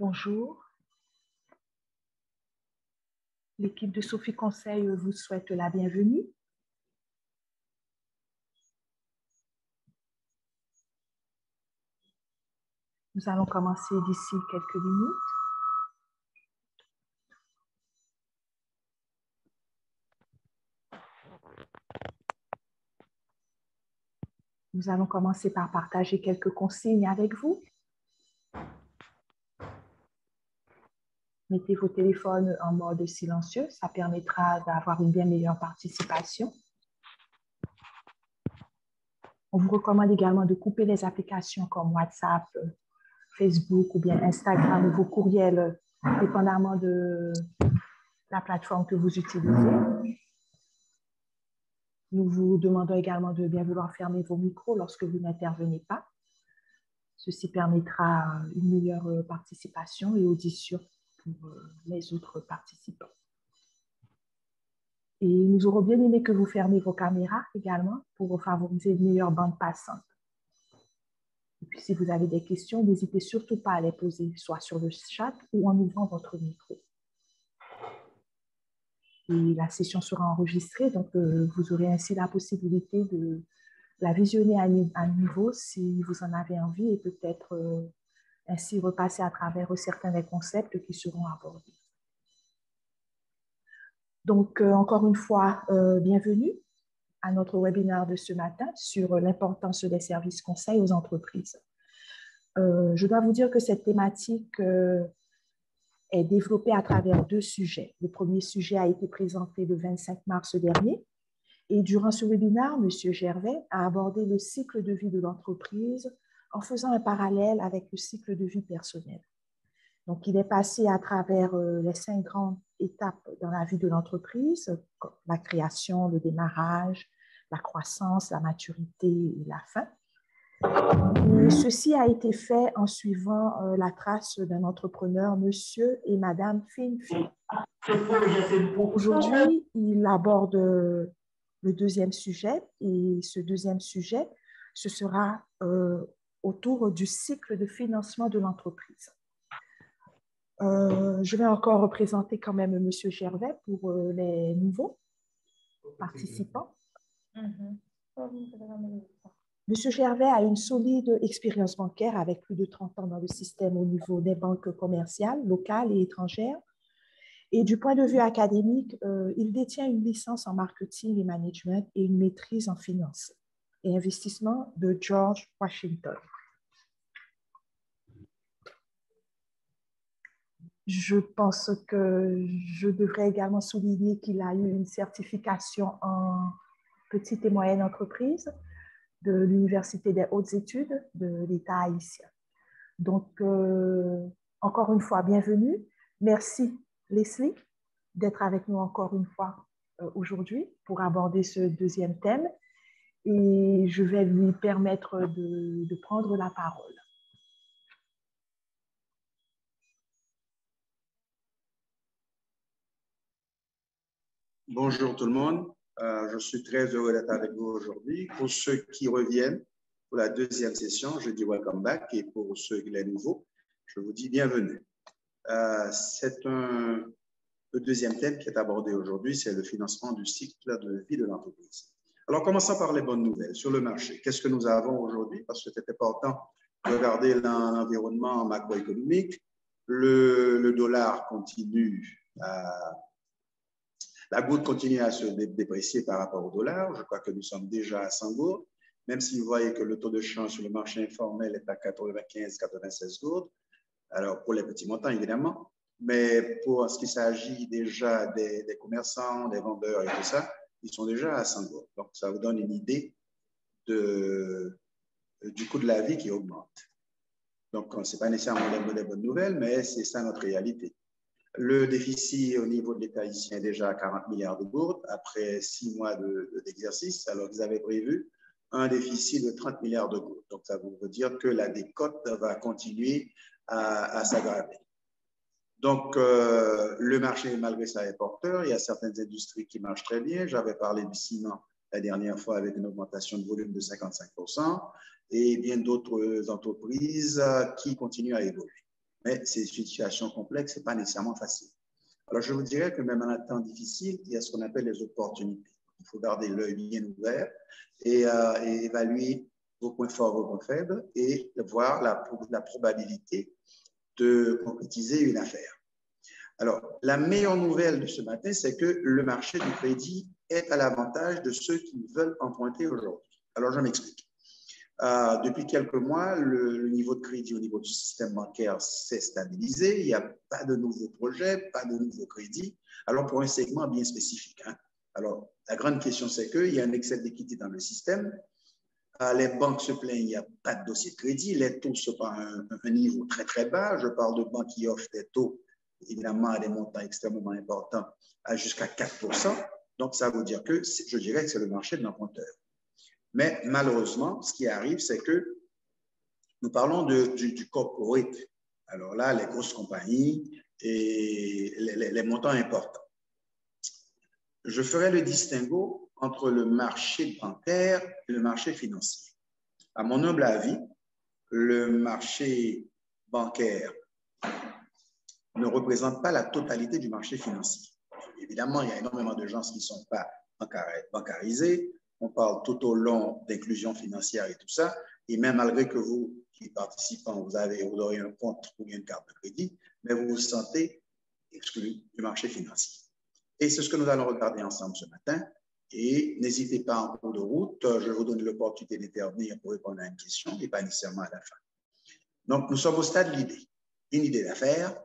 Bonjour. L'équipe de Sophie Conseil vous souhaite la bienvenue. Nous allons commencer d'ici quelques minutes. Nous allons commencer par partager quelques consignes avec vous. Mettez vos téléphones en mode silencieux, ça permettra d'avoir une bien meilleure participation. On vous recommande également de couper les applications comme WhatsApp, Facebook ou bien Instagram ou vos courriels, dépendamment de la plateforme que vous utilisez. Nous vous demandons également de bien vouloir fermer vos micros lorsque vous n'intervenez pas. Ceci permettra une meilleure participation et audition pour les autres participants. Et nous aurons bien aimé que vous fermiez vos caméras également pour favoriser une meilleure bande passante. Et puis, si vous avez des questions, n'hésitez surtout pas à les poser, soit sur le chat ou en ouvrant votre micro. Et la session sera enregistrée, donc vous aurez ainsi la possibilité de la visionner à nouveau si vous en avez envie et peut-être ainsi repasser à travers certains des concepts qui seront abordés. Donc, encore une fois, bienvenue à notre webinaire de ce matin sur l'importance des services conseils aux entreprises. Je dois vous dire que cette thématique est développée à travers deux sujets. Le premier sujet a été présenté le 25 mars dernier et durant ce webinaire, M. Gervais a abordé le cycle de vie de l'entreprise en faisant un parallèle avec le cycle de vie personnel. Donc, il est passé à travers les 5 grandes étapes dans la vie de l'entreprise, la création, le démarrage, la croissance, la maturité et la fin. Et ceci a été fait en suivant la trace d'un entrepreneur, monsieur et madame Fin Fin. Aujourd'hui, il aborde le deuxième sujet, et ce deuxième sujet, ce sera autour du cycle de financement de l'entreprise. Je vais encore représenter quand même M. Gervais pour les nouveaux participants. M. Gervais a une solide expérience bancaire avec plus de 30 ans dans le système au niveau des banques commerciales, locales et étrangères. Et du point de vue académique, il détient une licence en marketing et management et une maîtrise en finance et investissement de George Washington. Je pense que je devrais également souligner qu'il a eu une certification en petite et moyenne entreprise de l'Université des hautes études de l'État haïtien. Donc, encore une fois, bienvenue. Merci, Leslie, d'être avec nous encore une fois aujourd'hui pour aborder ce deuxième thème. Et je vais lui permettre de prendre la parole. Bonjour tout le monde, je suis très heureux d'être avec vous aujourd'hui. Pour ceux qui reviennent pour la deuxième session, je dis welcome back, et pour ceux qui sont nouveaux, je vous dis bienvenue. Le deuxième thème qui est abordé aujourd'hui, c'est le financement du cycle de vie de l'entreprise. Alors, commençons par les bonnes nouvelles sur le marché. Qu'est-ce que nous avons aujourd'hui? Parce que c'est important de regarder l'environnement macroéconomique. Le dollar continue à... La goutte continue à se déprécier par rapport au dollar. Je crois que nous sommes déjà à 100 gourdes, même si vous voyez que le taux de change sur le marché informel est à 95-96 gourdes. Alors, pour les petits montants, évidemment. Mais pour ce qui s'agit déjà des commerçants, des vendeurs et tout ça, ils sont déjà à 100 gourdes. Donc, ça vous donne une idée du coût de la vie qui augmente. Donc, ce n'est pas nécessairement des bonnes nouvelles, mais c'est ça notre réalité. Le déficit au niveau de l'État haïtien est déjà à 40 milliards de gourdes après 6 mois d'exercice. Alors, vous avez prévu un déficit de 30 milliards de gourdes. Donc, ça veut dire que la décote va continuer à s'aggraver. Donc, le marché, malgré ça, est porteur. Il y a certaines industries qui marchent très bien. J'avais parlé du ciment la dernière fois avec une augmentation de volume de 55% et bien d'autres entreprises qui continuent à évoluer. mais c'est une situation complexe, ce n'est pas nécessairement facile. Alors, je vous dirais que même en un temps difficile, il y a ce qu'on appelle les opportunités. Il faut garder l'œil bien ouvert et évaluer vos points forts, vos points faibles et voir la probabilité de concrétiser une affaire. Alors, la meilleure nouvelle de ce matin, c'est que le marché du crédit est à l'avantage de ceux qui veulent emprunter aujourd'hui. Alors, je m'explique. Depuis quelques mois, le niveau de crédit au niveau du système bancaire s'est stabilisé. Il n'y a pas de nouveaux projets, pas de nouveaux crédits. Alors, pour un segment bien spécifique. Alors, la grande question, c'est qu'il y a un excès de liquidité dans le système. Les banques se plaignent, il n'y a pas de dossier de crédit. Les taux sont à un niveau très, très bas. Je parle de banques qui offrent des taux, évidemment, à des montants extrêmement importants, à jusqu'à 4%. Donc, ça veut dire que je dirais que c'est le marché de l'emprunteur. Mais malheureusement, ce qui arrive, c'est que nous parlons du corporate. Alors là, les grosses compagnies et les montants importants. Je ferai le distinguo entre le marché bancaire et le marché financier. À mon humble avis, le marché bancaire ne représente pas la totalité du marché financier. Évidemment, il y a énormément de gens qui ne sont pas bancarisés. On parle tout au long d'inclusion financière et tout ça. Et même malgré que vous, qui participants, vous aurez un compte ou une carte de crédit, mais vous vous sentez exclu du marché financier. Et c'est ce que nous allons regarder ensemble ce matin. Et n'hésitez pas en cours de route, je vous donne l'opportunité d'intervenir pour répondre à une question et pas nécessairement à la fin. Donc, nous sommes au stade de l'idée. Une idée d'affaires.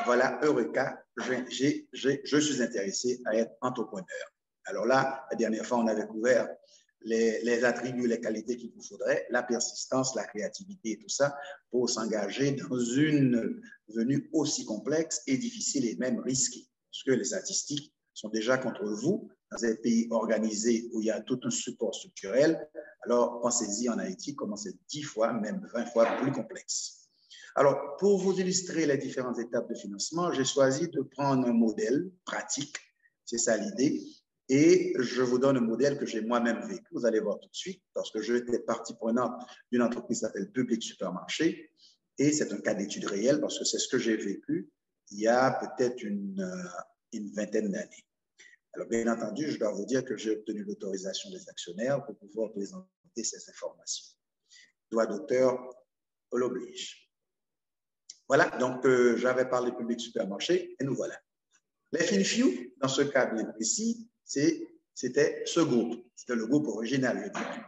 Voilà, Eureka, je suis intéressé à être entrepreneur. Alors là, la dernière fois, on avait couvert les attributs, les qualités qu'il vous faudrait, la persistance, la créativité et tout ça, pour s'engager dans une venue aussi complexe et difficile et même risquée. Parce que les statistiques sont déjà contre vous dans un pays organisé où il y a tout un support structurel. Alors, pensez-y en Haïti, comment c'est 10 fois, même 20 fois plus complexe. Alors, pour vous illustrer les différentes étapes de financement, j'ai choisi de prendre un modèle pratique, c'est ça l'idée, et je vous donne un modèle que j'ai moi-même vécu, vous allez voir tout de suite, parce que j'étais partie prenante d'une entreprise qui s'appelle Public Supermarché, et c'est un cas d'étude réelle, parce que c'est ce que j'ai vécu il y a peut-être une vingtaine d'années. Alors, bien entendu, je dois vous dire que j'ai obtenu l'autorisation des actionnaires pour pouvoir présenter ces informations. Droit d'auteur l'oblige. Voilà, donc j'avais parlé Public Supermarché et nous voilà. Les FinFew, dans ce cas bien précis, c'était ce groupe. C'était le groupe original, je dirais.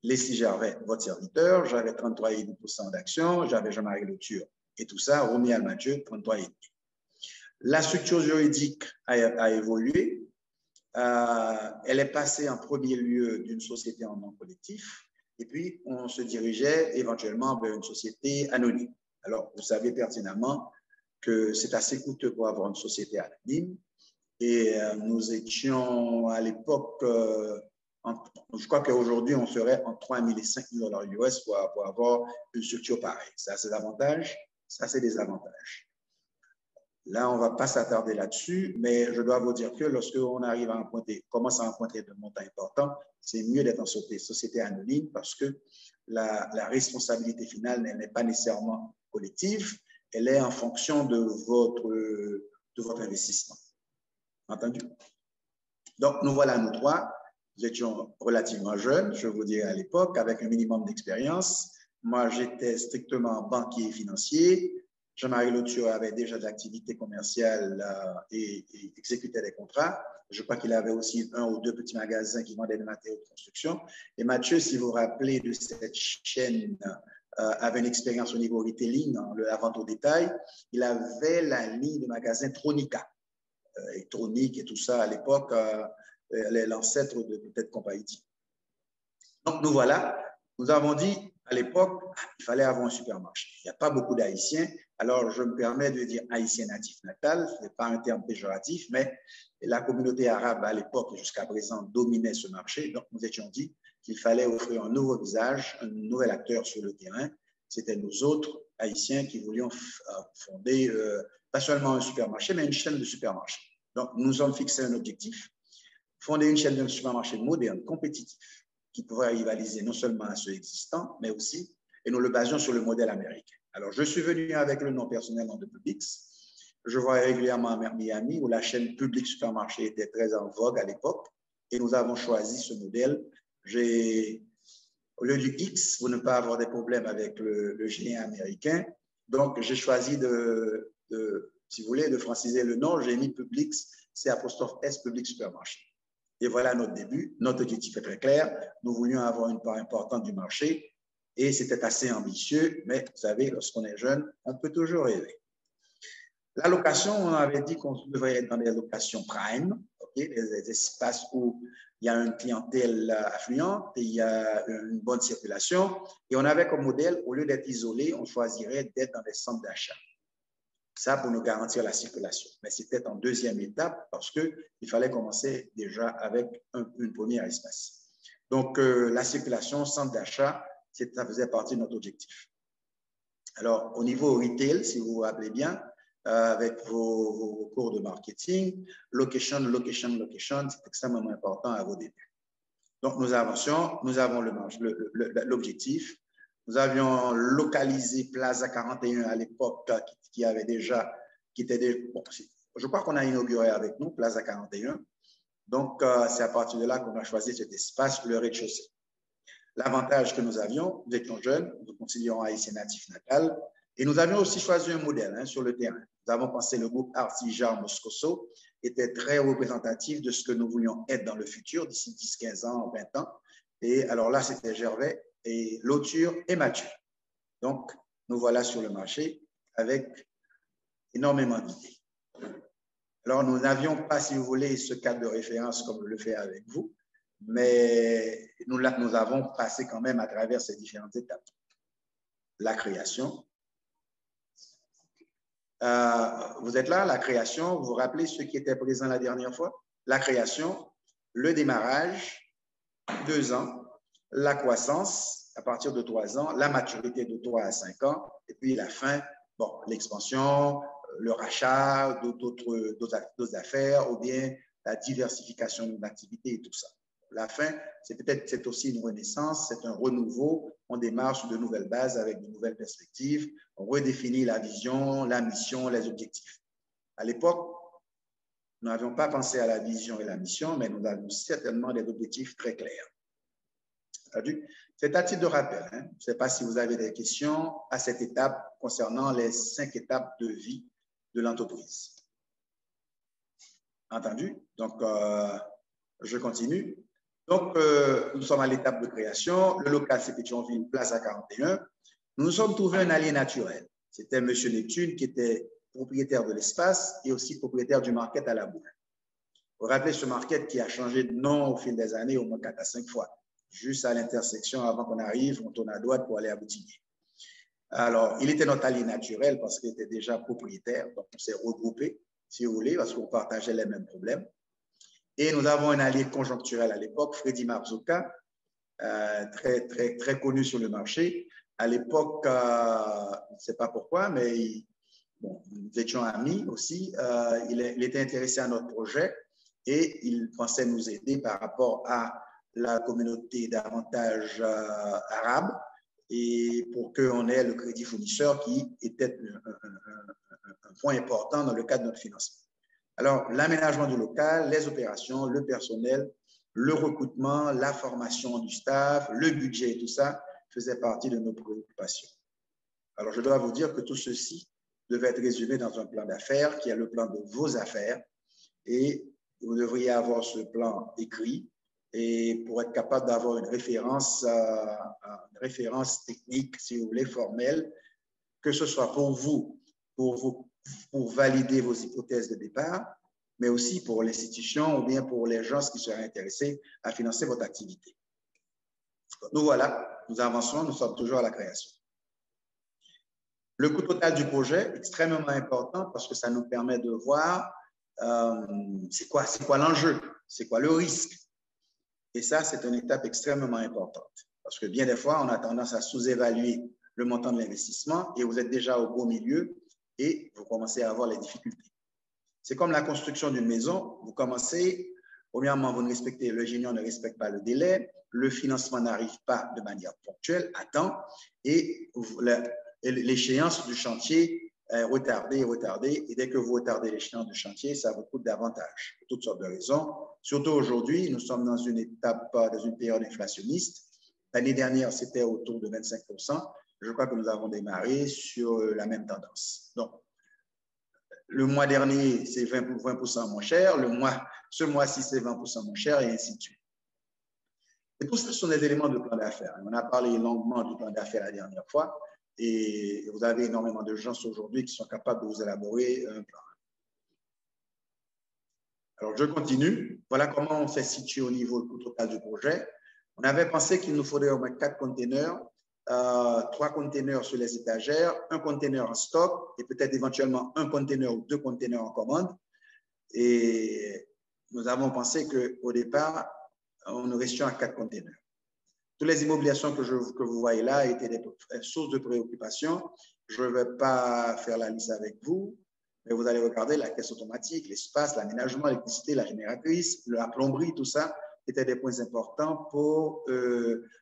Leslie Gervais, votre serviteur, j'avais 33,5% d'actions, j'avais Jean-Marie Lecture et tout ça, Romy Almathieu, 33,5%. La structure juridique a évolué. Elle est passée en premier lieu d'une société en nom collectif et puis on se dirigeait éventuellement vers une société anonyme. Alors, vous savez pertinemment que c'est assez coûteux pour avoir une société anonyme et nous étions à l'époque, je crois qu'aujourd'hui, on serait en 3 000 et 5 000 $ US pour avoir une structure pareille. Ça, c'est l'avantage, ça, c'est des avantages. Là, on ne va pas s'attarder là-dessus, mais je dois vous dire que lorsqu'on arrive à commence à emprunter de montants importants, c'est mieux d'être en société anonyme parce que la responsabilité finale n'est pas nécessairement collective, elle est en fonction de votre investissement. Entendu? Donc, nous voilà, nous trois. Nous étions relativement jeunes, je vous dirais à l'époque, avec un minimum d'expérience. Moi, j'étais strictement banquier et financier. Jean-Marie Lecture avait déjà de l'activité commerciale et exécutait des contrats. Je crois qu'il avait aussi 1 ou 2 petits magasins qui vendaient des matériaux de construction. Et Mathieu, si vous vous rappelez de cette chaîne, avait une expérience au niveau retailing, la vente au détail. Il avait la ligne de magasins Tronica, électronique et tout ça à l'époque, l'ancêtre de peut-être Compagnie. Donc, nous voilà. Nous avons dit à l'époque, il fallait avoir un supermarché. Il n'y a pas beaucoup d'Haïtiens. Alors, je me permets de dire Haïtien natif natal. Ce n'est pas un terme péjoratif, mais la communauté arabe à l'époque et jusqu'à présent dominait ce marché. Donc, nous étions dit qu'il fallait offrir un nouveau visage, un nouvel acteur sur le terrain. C'était nous autres Haïtiens qui voulions fonder pas seulement un supermarché, mais une chaîne de supermarchés. Donc, nous sommes fixés un objectif, fonder une chaîne de supermarchés moderne, compétitif, qui pourrait rivaliser non seulement à ceux existants, mais aussi, et nous le basions sur le modèle américain. Alors, je suis venu avec le nom personnellement de Publix. Je vois régulièrement à Miami où la chaîne Publix Supermarché était très en vogue à l'époque et nous avons choisi ce modèle. Au lieu du X, pour ne pas avoir des problèmes avec le géant américain, donc j'ai choisi si vous voulez, de franciser le nom. J'ai mis Publix, c'est apostrophe S, Publix Supermarché. Et voilà notre début. Notre objectif est très clair. Nous voulions avoir une part importante du marché et c'était assez ambitieux, mais vous savez, lorsqu'on est jeune, on peut toujours rêver. La location, on avait dit qu'on devrait être dans des locations prime, okay, des espaces où il y a une clientèle affluente et il y a une bonne circulation. Et on avait comme modèle, au lieu d'être isolé, on choisirait d'être dans des centres d'achat. Ça pour nous garantir la circulation. Mais c'était en deuxième étape parce qu'il fallait commencer déjà avec une première espace. Donc, la circulation, centre d'achat, ça faisait partie de notre objectif. Alors, au niveau retail, si vous vous rappelez bien, avec vos cours de marketing, location, c'est extrêmement important à vos débuts. Donc, nous avancions, nous avons l'objectif. Nous avions localisé Plaza 41 à l'époque, qui était déjà, bon, je crois qu'on a inauguré avec nous Plaza 41. Donc, c'est à partir de là qu'on a choisi cet espace, le rez-de-chaussée. L'avantage que nous avions, nous étions jeunes, nous considérons haïtien natif natal, et nous avions aussi choisi un modèle sur le terrain. Nous avons pensé le groupe Artijar Moscoso était très représentatif de ce que nous voulions être dans le futur, d'ici 10, 15 ans, 20 ans. Et alors là, c'était Gervais et Lauture et Mathieu. Donc, nous voilà sur le marché avec énormément d'idées. Alors, nous n'avions pas, si vous voulez, ce cadre de référence comme je le fais avec vous, mais nous avons passé quand même à travers ces différentes étapes. La création. Vous êtes là, la création, vous vous rappelez ceux qui étaient présents la dernière fois? La création, le démarrage, 2 ans, la croissance à partir de 3 ans, la maturité de 3 à 5 ans, et puis la fin, bon, l'expansion, le rachat d'autres affaires, ou bien la diversification de l'activité et tout ça. La fin, c'est aussi une renaissance, c'est un renouveau. On démarre sur de nouvelles bases avec de nouvelles perspectives. On redéfinit la vision, la mission, les objectifs. À l'époque, nous n'avions pas pensé à la vision et la mission, mais nous avions certainement des objectifs très clairs. C'est à titre de rappel. Je ne sais pas si vous avez des questions à cette étape concernant les 5 étapes de vie de l'entreprise. Entendu? Donc, je continue. Donc, nous sommes à l'étape de création. Le local, c'est Pétionville, Plaza 41. Nous nous sommes trouvés un allié naturel. C'était M. Neptune qui était propriétaire de l'espace et aussi propriétaire du market à la boule. Vous vous rappelez ce market qui a changé de nom au fil des années au moins 4 à 5 fois. Juste à l'intersection, avant qu'on arrive, on tourne à droite pour aller à Boutigny. Alors, il était notre allié naturel parce qu'il était déjà propriétaire. Donc, on s'est regroupés, si vous voulez, parce qu'on partageait les mêmes problèmes. Et nous avons un allié conjoncturel à l'époque, Freddy Marzouka, très connu sur le marché. À l'époque, je ne sais pas pourquoi, mais bon, nous étions amis aussi. Il était intéressé à notre projet et il pensait nous aider par rapport à la communauté davantage arabe et pour qu'on ait le crédit fournisseur qui était un point important dans le cadre de notre financement. Alors, l'aménagement du local, les opérations, le personnel, le recrutement, la formation du staff, le budget et tout ça faisait partie de nos préoccupations. Alors, je dois vous dire que tout ceci devait être résumé dans un plan d'affaires qui est le plan de vos affaires et vous devriez avoir ce plan écrit et pour être capable d'avoir une référence technique, si vous voulez, formelle, que ce soit pour vous, pour valider vos hypothèses de départ, mais aussi pour l'institution ou bien pour les gens qui seraient intéressés à financer votre activité. Nous voilà, nous avançons, nous sommes toujours à la création. Le coût total du projet, extrêmement important parce que ça nous permet de voir c'est quoi l'enjeu, c'est quoi le risque. Et ça, c'est une étape extrêmement importante parce que bien des fois, on a tendance à sous-évaluer le montant de l'investissement et vous êtes déjà au beau milieu et vous commencez à avoir les difficultés. C'est comme la construction d'une maison. Vous commencez, premièrement, vous ne respectez, le génie ne respecte pas le délai, le financement n'arrive pas de manière ponctuelle, à temps, et l'échéance du chantier retardée. Et dès que vous retardez l'échéance du chantier, ça vous coûte davantage, pour toutes sortes de raisons. Surtout aujourd'hui, nous sommes dans une période inflationniste. L'année dernière, c'était autour de 25%. Je crois que nous avons démarré sur la même tendance. Donc, le mois dernier, c'est 20% moins cher. Ce mois-ci, c'est 20% moins cher, et ainsi de suite. Et tout ça, ce sont des éléments de plan d'affaires. On a parlé longuement du plan d'affaires la dernière fois, et vous avez énormément de gens aujourd'hui qui sont capables de vous élaborer un plan. Alors, je continue. Voilà comment on s'est situé au niveau total du projet. On avait pensé qu'il nous faudrait au moins 4 containers, 3 containers sur les étagères, un container en stock et peut-être éventuellement un container ou 2 containers en commande. Et nous avons pensé qu'au départ, nous restions à 4 containers. Toutes les immobilisations que vous voyez là étaient des sources de préoccupation. Je ne vais pas faire la liste avec vous, mais vous allez regarder la caisse automatique, l'espace, l'aménagement, l'électricité, la génératrice, la plomberie, tout ça étaient des points importants pour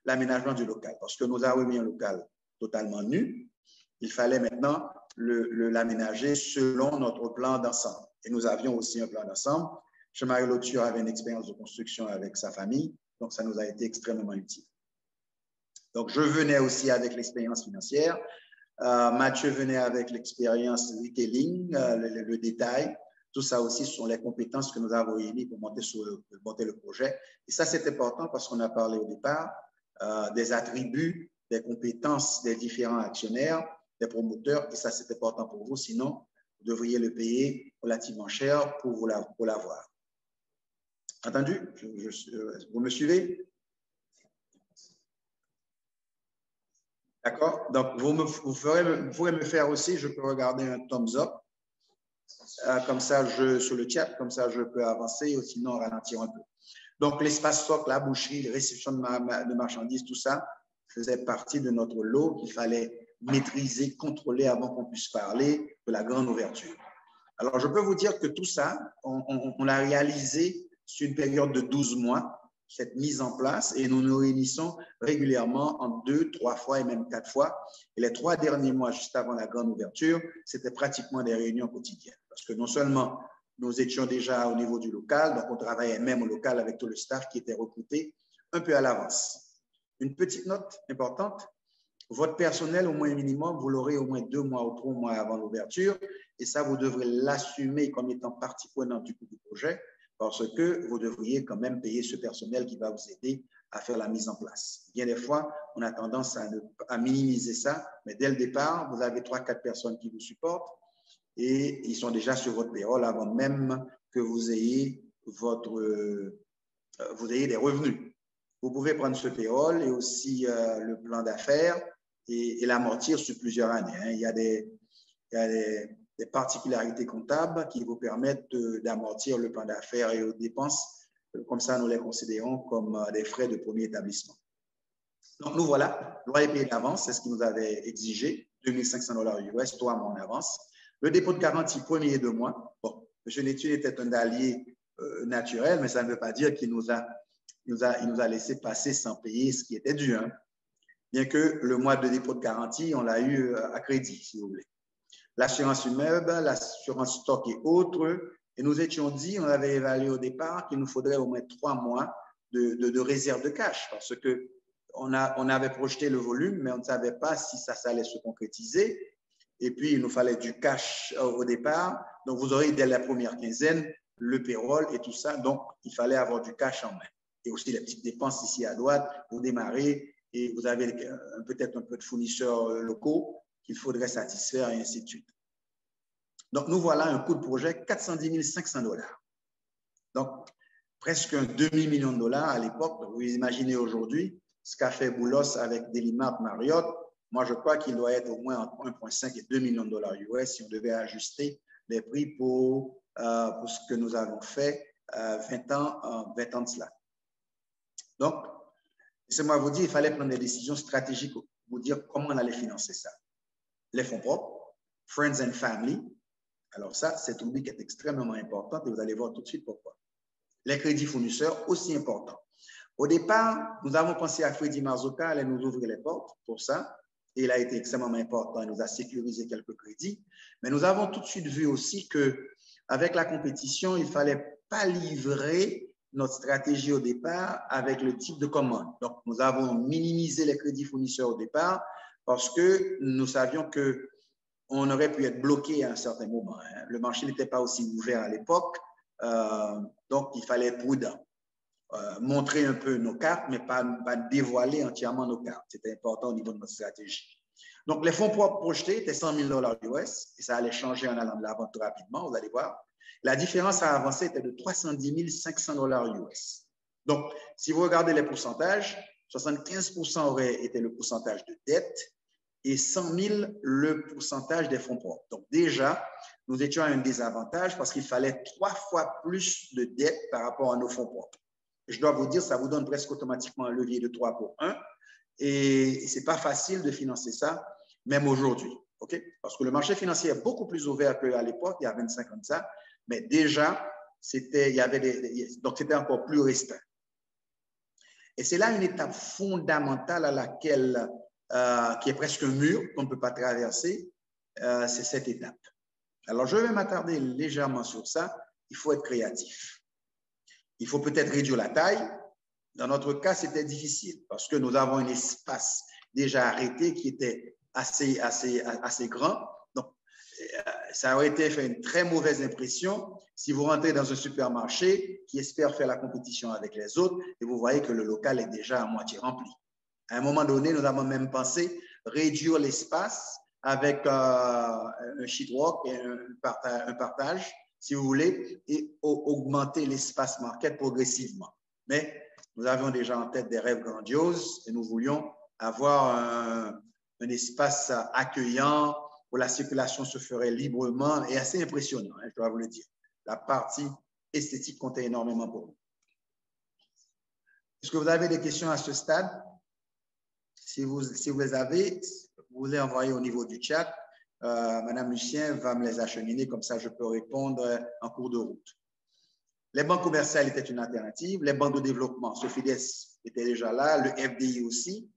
l'aménagement du local. Parce que nous avons mis un local totalement nu, il fallait maintenant l'aménager selon notre plan d'ensemble. Et nous avions aussi un plan d'ensemble. Jean-Marie Lauture avait une expérience de construction avec sa famille, donc ça nous a été extrêmement utile. Donc, je venais aussi avec l'expérience financière. Mathieu venait avec l'expérience retailing, le détail. Tout ça aussi sont les compétences que nous avons réunies pour monter le projet. Et ça, c'est important parce qu'on a parlé au départ des attributs, des compétences des différents actionnaires, des promoteurs. Et ça, c'est important pour vous. Sinon, vous devriez le payer relativement cher pour l'avoir. Entendu? Vous me suivez? D'accord? Donc, vous pourrez me faire aussi, je peux regarder un thumbs up, comme ça, sur le chat, comme ça, je peux avancer ou sinon ralentir un peu. Donc, l'espace stock, la boucherie, les réceptions de marchandises, tout ça faisait partie de notre lot qu'il fallait maîtriser, contrôler avant qu'on puisse parler de la grande ouverture. Alors, je peux vous dire que tout ça, on l'a réalisé sur une période de 12 mois, cette mise en place, et nous nous réunissons régulièrement en 2, 3 fois et même 4 fois. Et les 3 derniers mois, juste avant la grande ouverture, c'était pratiquement des réunions quotidiennes. Parce que non seulement nous étions déjà au niveau du local, donc on travaillait même au local avec tout le staff qui était recruté un peu à l'avance. Une petite note importante, votre personnel, au moins minimum, vous l'aurez au moins 2 mois ou 3 mois avant l'ouverture, et ça, vous devrez l'assumer comme étant partie prenante du coût du projet, parce que vous devriez quand même payer ce personnel qui va vous aider à faire la mise en place. Bien des fois, on a tendance à minimiser ça, mais dès le départ, vous avez 3-4 personnes qui vous supportent et ils sont déjà sur votre payroll avant même que vous ayez des revenus. Vous pouvez prendre ce payroll et aussi le plan d'affaires et l'amortir sur plusieurs années. Hein. Il y a des particularités comptables qui vous permettent d'amortir le plan d'affaires et aux dépenses. Comme ça, nous les considérons comme des frais de premier établissement. Donc, nous voilà, loyer payé d'avance, c'est ce qui nous avait exigé, $2 500 US, 3 mois en avance. Le dépôt de garantie, premier 2 mois. Bon, M. Nétu était un allié naturel, mais ça ne veut pas dire qu'il nous a laissé passer sans payer ce qui était dû. Hein. Bien que le mois de dépôt de garantie, on l'a eu à crédit, si vous voulez. L'assurance immeuble, l'assurance stock et autres. Et nous étions dit, on avait évalué au départ qu'il nous faudrait au moins 3 mois de réserve de cash parce qu'on avait projeté le volume, mais on ne savait pas si ça allait se concrétiser. Et puis, il nous fallait du cash au départ. Donc, vous aurez dès la première quinzaine le payroll et tout ça. Donc, il fallait avoir du cash en main. Et aussi les petites dépenses ici à droite pour démarrer. Et vous avez peut-être un peu de fournisseurs locaux qu'il faudrait satisfaire et ainsi de suite. Donc, nous voilà un coût de projet $410 500. Donc, presque un $2 million à l'époque. Vous imaginez aujourd'hui ce qu'a fait Boulos avec Delimart Marriott. Moi, je crois qu'il doit être au moins entre 1,5 et $2 millions US si on devait ajuster les prix pour ce que nous avons fait 20 ans de cela. Donc, laissez-moi vous dire, il fallait prendre des décisions stratégiques pour vous dire comment on allait financer ça. Les fonds propres, Friends and Family. Alors ça, c'est une rubrique qui est extrêmement importante et vous allez voir tout de suite pourquoi. Les crédits fournisseurs, aussi importants. Au départ, nous avons pensé à Freddy Marzocca, allait nous ouvrir les portes pour ça. et il a été extrêmement important. Il nous a sécurisé quelques crédits. Mais nous avons tout de suite vu aussi qu'avec la compétition, il ne fallait pas livrer notre stratégie au départ avec le type de commande. Donc, nous avons minimisé les crédits fournisseurs au départ parce que nous savions qu'on aurait pu être bloqué à un certain moment. Le marché n'était pas aussi ouvert à l'époque, donc il fallait être prudent. Montrer un peu nos cartes, mais pas dévoiler entièrement nos cartes. C'était important au niveau de notre stratégie. Donc, les fonds propres projetés étaient 100 000 $ US et ça allait changer en allant de l'avant tout rapidement, vous allez voir. La différence à avancer était de 310 500 $ US. Donc, si vous regardez les pourcentages, 75% aurait été le pourcentage de dette et 100 000 le pourcentage des fonds propres. Donc, déjà, nous étions à un désavantage parce qu'il fallait 3 fois plus de dette par rapport à nos fonds propres. Je dois vous dire, ça vous donne presque automatiquement un levier de 3 pour 1. Et ce n'est pas facile de financer ça, même aujourd'hui. Okay? Parce que le marché financier est beaucoup plus ouvert qu'à l'époque, il y a 25 ans de ça. Mais déjà, donc c'était encore plus restreint. Et c'est là une étape fondamentale à laquelle, qui est presque un mur qu'on ne peut pas traverser, c'est cette étape. Alors, je vais m'attarder légèrement sur ça. Il faut être créatif. Il faut peut-être réduire la taille. Dans notre cas, c'était difficile parce que nous avons un espace déjà arrêté qui était assez grand. Donc, ça aurait été fait une très mauvaise impression si vous rentrez dans un supermarché qui espère faire la compétition avec les autres et vous voyez que le local est déjà à moitié rempli. À un moment donné, nous avons même pensé réduire l'espace avec un sheetrock et un partage, si vous voulez, et augmenter l'espace market progressivement. Mais nous avions déjà en tête des rêves grandioses et nous voulions avoir un espace accueillant où la circulation se ferait librement et assez impressionnant, je dois vous le dire. La partie esthétique comptait énormément pour nous. Est-ce que vous avez des questions à ce stade? Si vous les avez, vous les envoyez au niveau du chat. Madame Lucien va me les acheminer, comme ça je peux répondre en cours de route. Les banques commerciales étaient une alternative. Les banques de développement, Sofides était déjà là, le FDI aussi.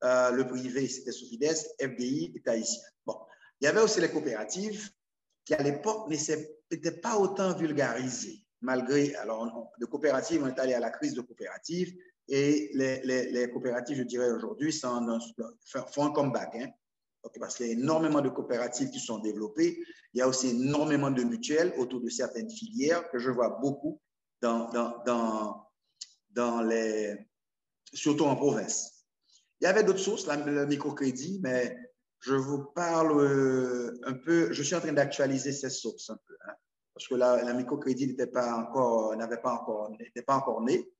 Le privé, c'était Sofides, FDI est haïtien. Bon. Il y avait aussi les coopératives qui, à l'époque, n'étaient pas autant vulgarisées. Malgré, alors, de coopératives, on est allé à la crise de coopératives et les coopératives, je dirais aujourd'hui, font un comeback. Hein? Okay, parce qu'il y a énormément de coopératives qui sont développées. Il y a aussi énormément de mutuelles autour de certaines filières que je vois beaucoup surtout en province. Il y avait d'autres sources, le microcrédit, mais je vous parle un peu, je suis en train d'actualiser ces sources un peu, hein, parce que la microcrédit n'était pas encore né.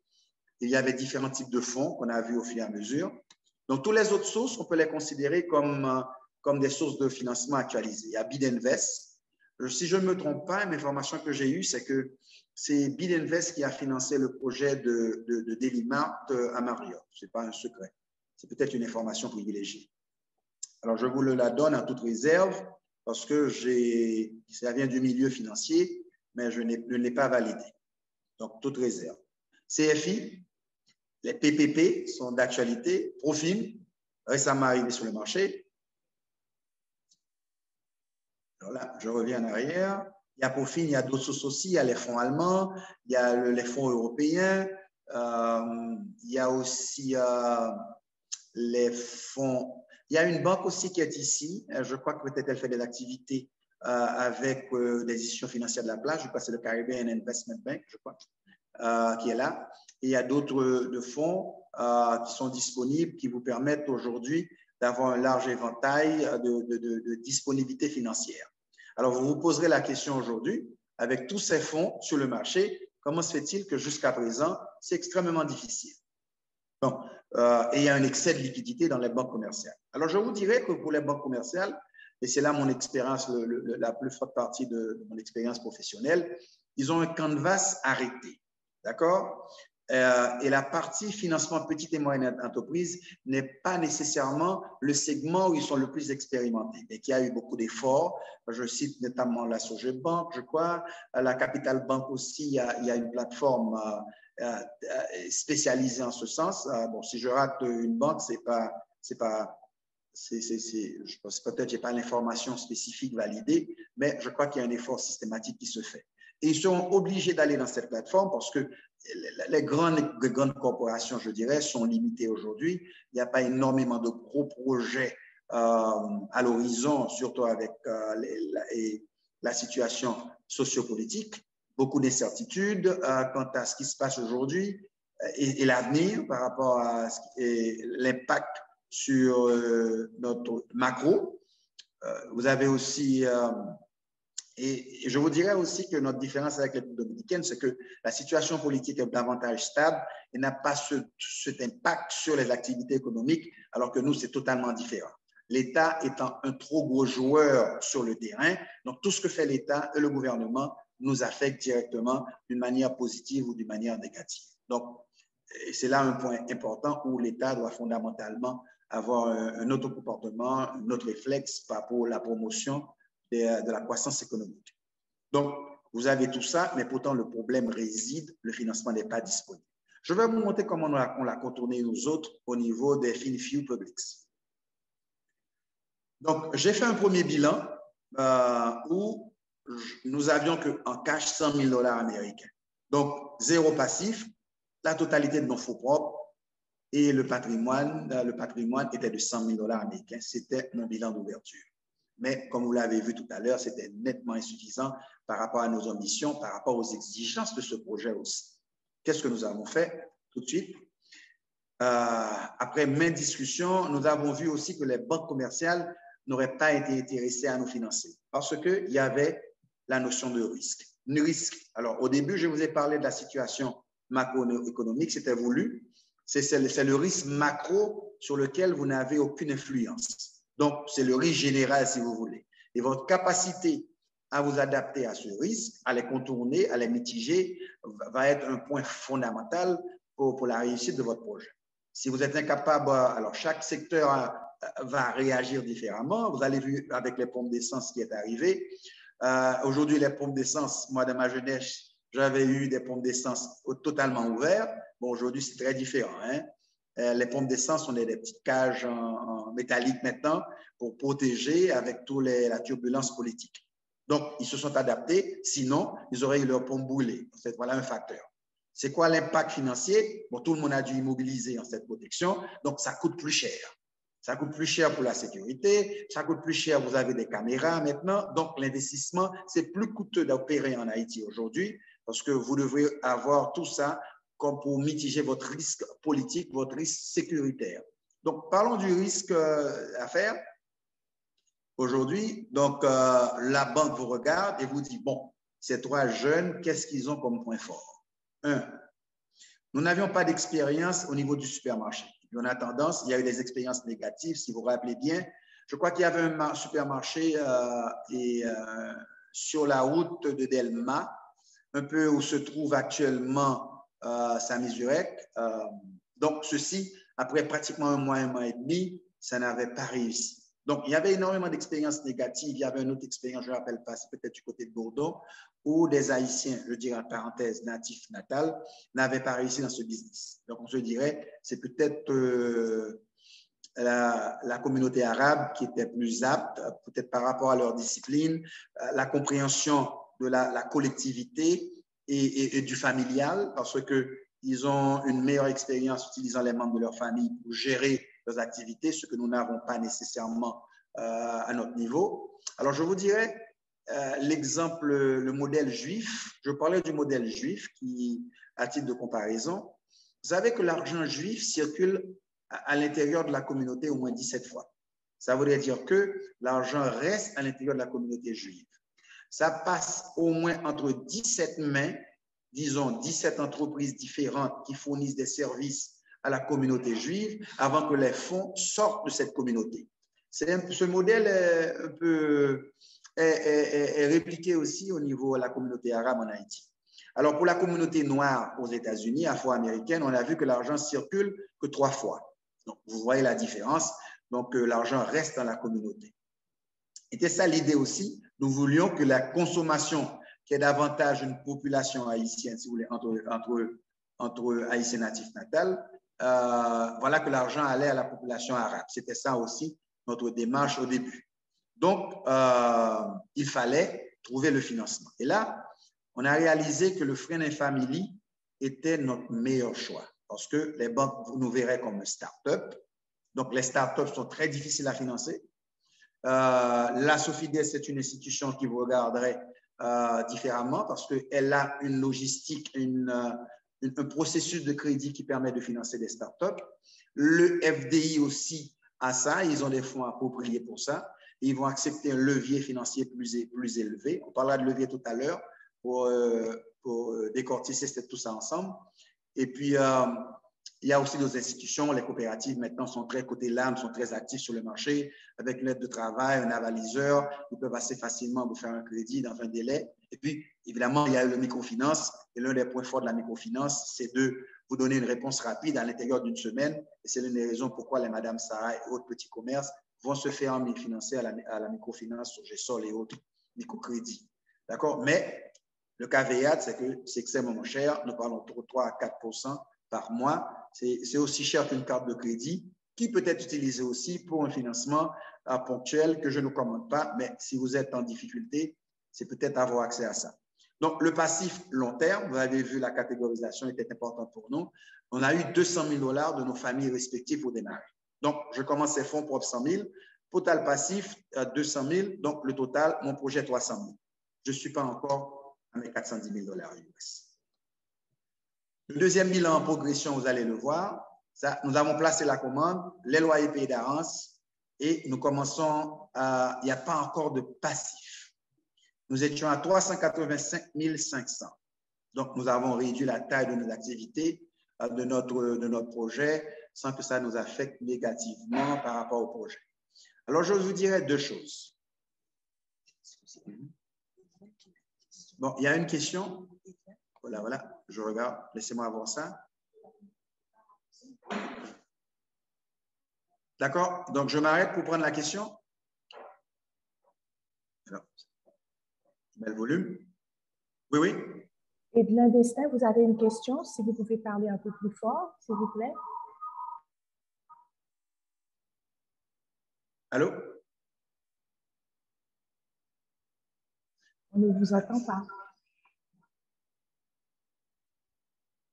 Il y avait différents types de fonds qu'on a vus au fur et à mesure. Donc, toutes les autres sources, on peut les considérer comme des sources de financement actualisées. Il y a Bidinvest. Si je ne me trompe pas, l'information que j'ai eue, c'est que c'est Bidinvest qui a financé le projet de Delimart à Marriott. Ce n'est pas un secret. C'est peut-être une information privilégiée. Alors, je vous la donne en toute réserve parce que ça vient du milieu financier, mais je ne l'ai pas validé. Donc, toute réserve. CFI, les PPP sont d'actualité. Profim, récemment arrivé sur le marché. Alors là, je reviens en arrière. Il y a Profim, il y a d'autres sources aussi. Il y a les fonds allemands, il y a les fonds européens, il y a aussi les fonds. Il y a une banque aussi qui est ici. Je crois que peut-être elle fait des activités avec des institutions financières de la place. Je crois que c'est le Caribbean Investment Bank, je crois, qui est là. Et il y a d'autres fonds qui sont disponibles qui vous permettent aujourd'hui d'avoir un large éventail de disponibilité financière. Alors, vous vous poserez la question aujourd'hui, avec tous ces fonds sur le marché, comment se fait-il que jusqu'à présent, c'est extrêmement difficile? Bon, et il y a un excès de liquidité dans les banques commerciales. Alors, je vous dirais que pour les banques commerciales, et c'est là mon expérience, la plus forte partie de mon expérience professionnelle, ils ont un canvas arrêté. D'accord? Et la partie financement petite et moyenne entreprise n'est pas nécessairement le segment où ils sont le plus expérimentés, mais qui a eu beaucoup d'efforts. Je cite notamment la Sogebank, je crois, la Capital Bank aussi, il y a une plateforme spécialisée en ce sens. Bon, si je rate une banque, c'est pas je pense peut-être que je n'ai pas l'information spécifique validée, mais je crois qu'il y a un effort systématique qui se fait. Et ils sont obligés d'aller dans cette plateforme parce que les grandes corporations, je dirais, sont limitées aujourd'hui. Il n'y a pas énormément de gros projets à l'horizon, surtout avec la situation sociopolitique. Beaucoup d'incertitudes quant à ce qui se passe aujourd'hui et l'avenir par rapport à l'impact sur notre macro. Vous avez aussi... Et je vous dirais aussi que notre différence avec les République dominicaine, c'est que la situation politique est davantage stable et n'a pas cet impact sur les activités économiques, alors que nous, c'est totalement différent. L'État étant un trop gros joueur sur le terrain, donc tout ce que fait l'État et le gouvernement nous affecte directement d'une manière positive ou d'une manière négative. Donc, c'est là un point important où l'État doit fondamentalement avoir un autre comportement, un autre réflexe pour la promotion de la croissance économique. Donc, vous avez tout ça, mais pourtant le problème réside, le financement n'est pas disponible. Je vais vous montrer comment on l'a contourné nous autres au niveau des FinFew Publics. Donc, j'ai fait un premier bilan où nous avions en cash 100 000 $ américains. Donc, zéro passif, la totalité de nos fonds propres et le patrimoine était de 100 000 $ américains. C'était mon bilan d'ouverture. Mais comme vous l'avez vu tout à l'heure, c'était nettement insuffisant par rapport à nos ambitions, par rapport aux exigences de ce projet aussi. Qu'est-ce que nous avons fait tout de suite? Après maintes discussions, nous avons vu aussi que les banques commerciales n'auraient pas été intéressées à nous financer parce qu'il y avait la notion de risque. Alors, au début, je vous ai parlé de la situation macroéconomique, c'était voulu. C'est le risque macro sur lequel vous n'avez aucune influence. Donc, c'est le risque général, si vous voulez. Et votre capacité à vous adapter à ce risque, à les contourner, à les mitiger, va être un point fondamental pour la réussite de votre projet. Si vous êtes incapable, alors chaque secteur va réagir différemment. Vous allez voir avec les pompes d'essence qui est arrivé. Aujourd'hui, les pompes d'essence, moi, dans ma jeunesse, j'avais eu des pompes d'essence totalement ouvertes. Bon, aujourd'hui, c'est très différent, hein? Les pompes d'essence, on a des petites cages en métallique maintenant pour protéger avec toute la turbulence politique. Donc, ils se sont adaptés. Sinon, ils auraient eu leur pompe brûlée. Voilà un facteur. C'est quoi l'impact financier? Bon, tout le monde a dû immobiliser en cette protection. Donc, ça coûte plus cher. Ça coûte plus cher pour la sécurité. Ça coûte plus cher. Vous avez des caméras maintenant. Donc, l'investissement, c'est plus coûteux d'opérer en Haïti aujourd'hui parce que vous devrez avoir tout ça comme pour mitiger votre risque politique, votre risque sécuritaire. Donc, parlons du risque d'affaires. Aujourd'hui, donc, la banque vous regarde et vous dit, bon, ces trois jeunes, qu'est-ce qu'ils ont comme point fort? Un, nous n'avions pas d'expérience au niveau du supermarché. Et on a tendance, il y a eu des expériences négatives, si vous vous rappelez bien. Je crois qu'il y avait un supermarché sur la route de Delma, un peu où se trouve actuellement Saint-Misurec. Donc, ceci, après pratiquement un mois et demi, ça n'avait pas réussi. Donc, il y avait énormément d'expériences négatives. Il y avait une autre expérience, je ne me rappelle pas, c'est peut-être du côté de Bordeaux, où des Haïtiens, je dirais en parenthèse, natifs, natal, n'avaient pas réussi dans ce business. Donc, on se dirait, c'est peut-être la communauté arabe qui était plus apte, peut-être par rapport à leur discipline, la compréhension de la collectivité et du familial, parce qu'ils ont une meilleure expérience utilisant les membres de leur famille pour gérer leurs activités, ce que nous n'avons pas nécessairement à notre niveau. Alors, je vous dirais l'exemple, le modèle juif. Je parlais du modèle juif qui, à titre de comparaison, vous savez que l'argent juif circule à l'intérieur de la communauté au moins 17 fois. Ça voudrait dire que l'argent reste à l'intérieur de la communauté juive. Ça passe au moins entre 17 mains, disons 17 entreprises différentes qui fournissent des services à la communauté juive avant que les fonds sortent de cette communauté. Ce modèle est répliqué aussi au niveau de la communauté arabe en Haïti. Alors, pour la communauté noire aux États-Unis, afro-américaine, on a vu que l'argent circule que 3 fois. Donc, vous voyez la différence. Donc, l'argent reste dans la communauté. C'était ça l'idée aussi. Nous voulions que la consommation, qui est davantage une population haïtienne, si vous voulez, entre haïtiens natifs natals, voilà que l'argent allait à la population arabe. C'était ça aussi notre démarche au début. Donc, il fallait trouver le financement. Et là, on a réalisé que le Friends and Family était notre meilleur choix parce que les banques nous verraient comme une start-up. Donc, les start-up sont très difficiles à financer. La Sofides, c'est une institution qui vous regarderait différemment parce qu'elle a une logistique, un processus de crédit qui permet de financer des startups. Le FDI aussi a ça, ils ont des fonds appropriés pour ça. Ils vont accepter un levier financier plus élevé. On parlera de levier tout à l'heure pour décortiquer tout ça ensemble. Et puis, il y a aussi nos institutions, les coopératives maintenant sont très côté l'âme, sont très actifs sur le marché avec une aide de travail, un avaliseur. Ils peuvent assez facilement vous faire un crédit dans un délai. Et puis, évidemment, il y a le microfinance. Et l'un des points forts de la microfinance, c'est de vous donner une réponse rapide à l'intérieur d'une semaine. Et c'est l'une des raisons pourquoi les Madame Sarah et autres petits commerces vont se faire financer à la microfinance sur GESOL et autres microcrédits. D'accord? Mais le caveat, c'est que c'est extrêmement cher. Nous parlons de 3 à 4% par mois. C'est aussi cher qu'une carte de crédit qui peut être utilisée aussi pour un financement ponctuel que je ne commande pas. Mais si vous êtes en difficulté, c'est peut-être avoir accès à ça. Donc, le passif long terme, vous avez vu, la catégorisation était importante pour nous. On a eu 200 000 $ de nos familles respectives au démarrage. Donc, je commence ces fonds propres 100 000, total passif 200 000, donc le total, mon projet 300 000. Je ne suis pas encore à mes 410 000 $ US. Le deuxième bilan en progression, vous allez le voir. Ça, nous avons placé la commande, les loyers payés d'avance et nous commençons à, il n'y a pas encore de passif. Nous étions à 385 500. Donc, nous avons réduit la taille de nos activités, de notre projet, sans que ça nous affecte négativement par rapport au projet. Alors, je vous dirais deux choses. Bon, il y a une question. Voilà, je regarde. Laissez-moi voir ça. D'accord? Donc, je m'arrête pour prendre la question. Alors, je mets le volume. Oui, oui. Edlin Destin, vous avez une question? Si vous pouvez parler un peu plus fort, s'il vous plaît. Allô? On ne vous entend pas.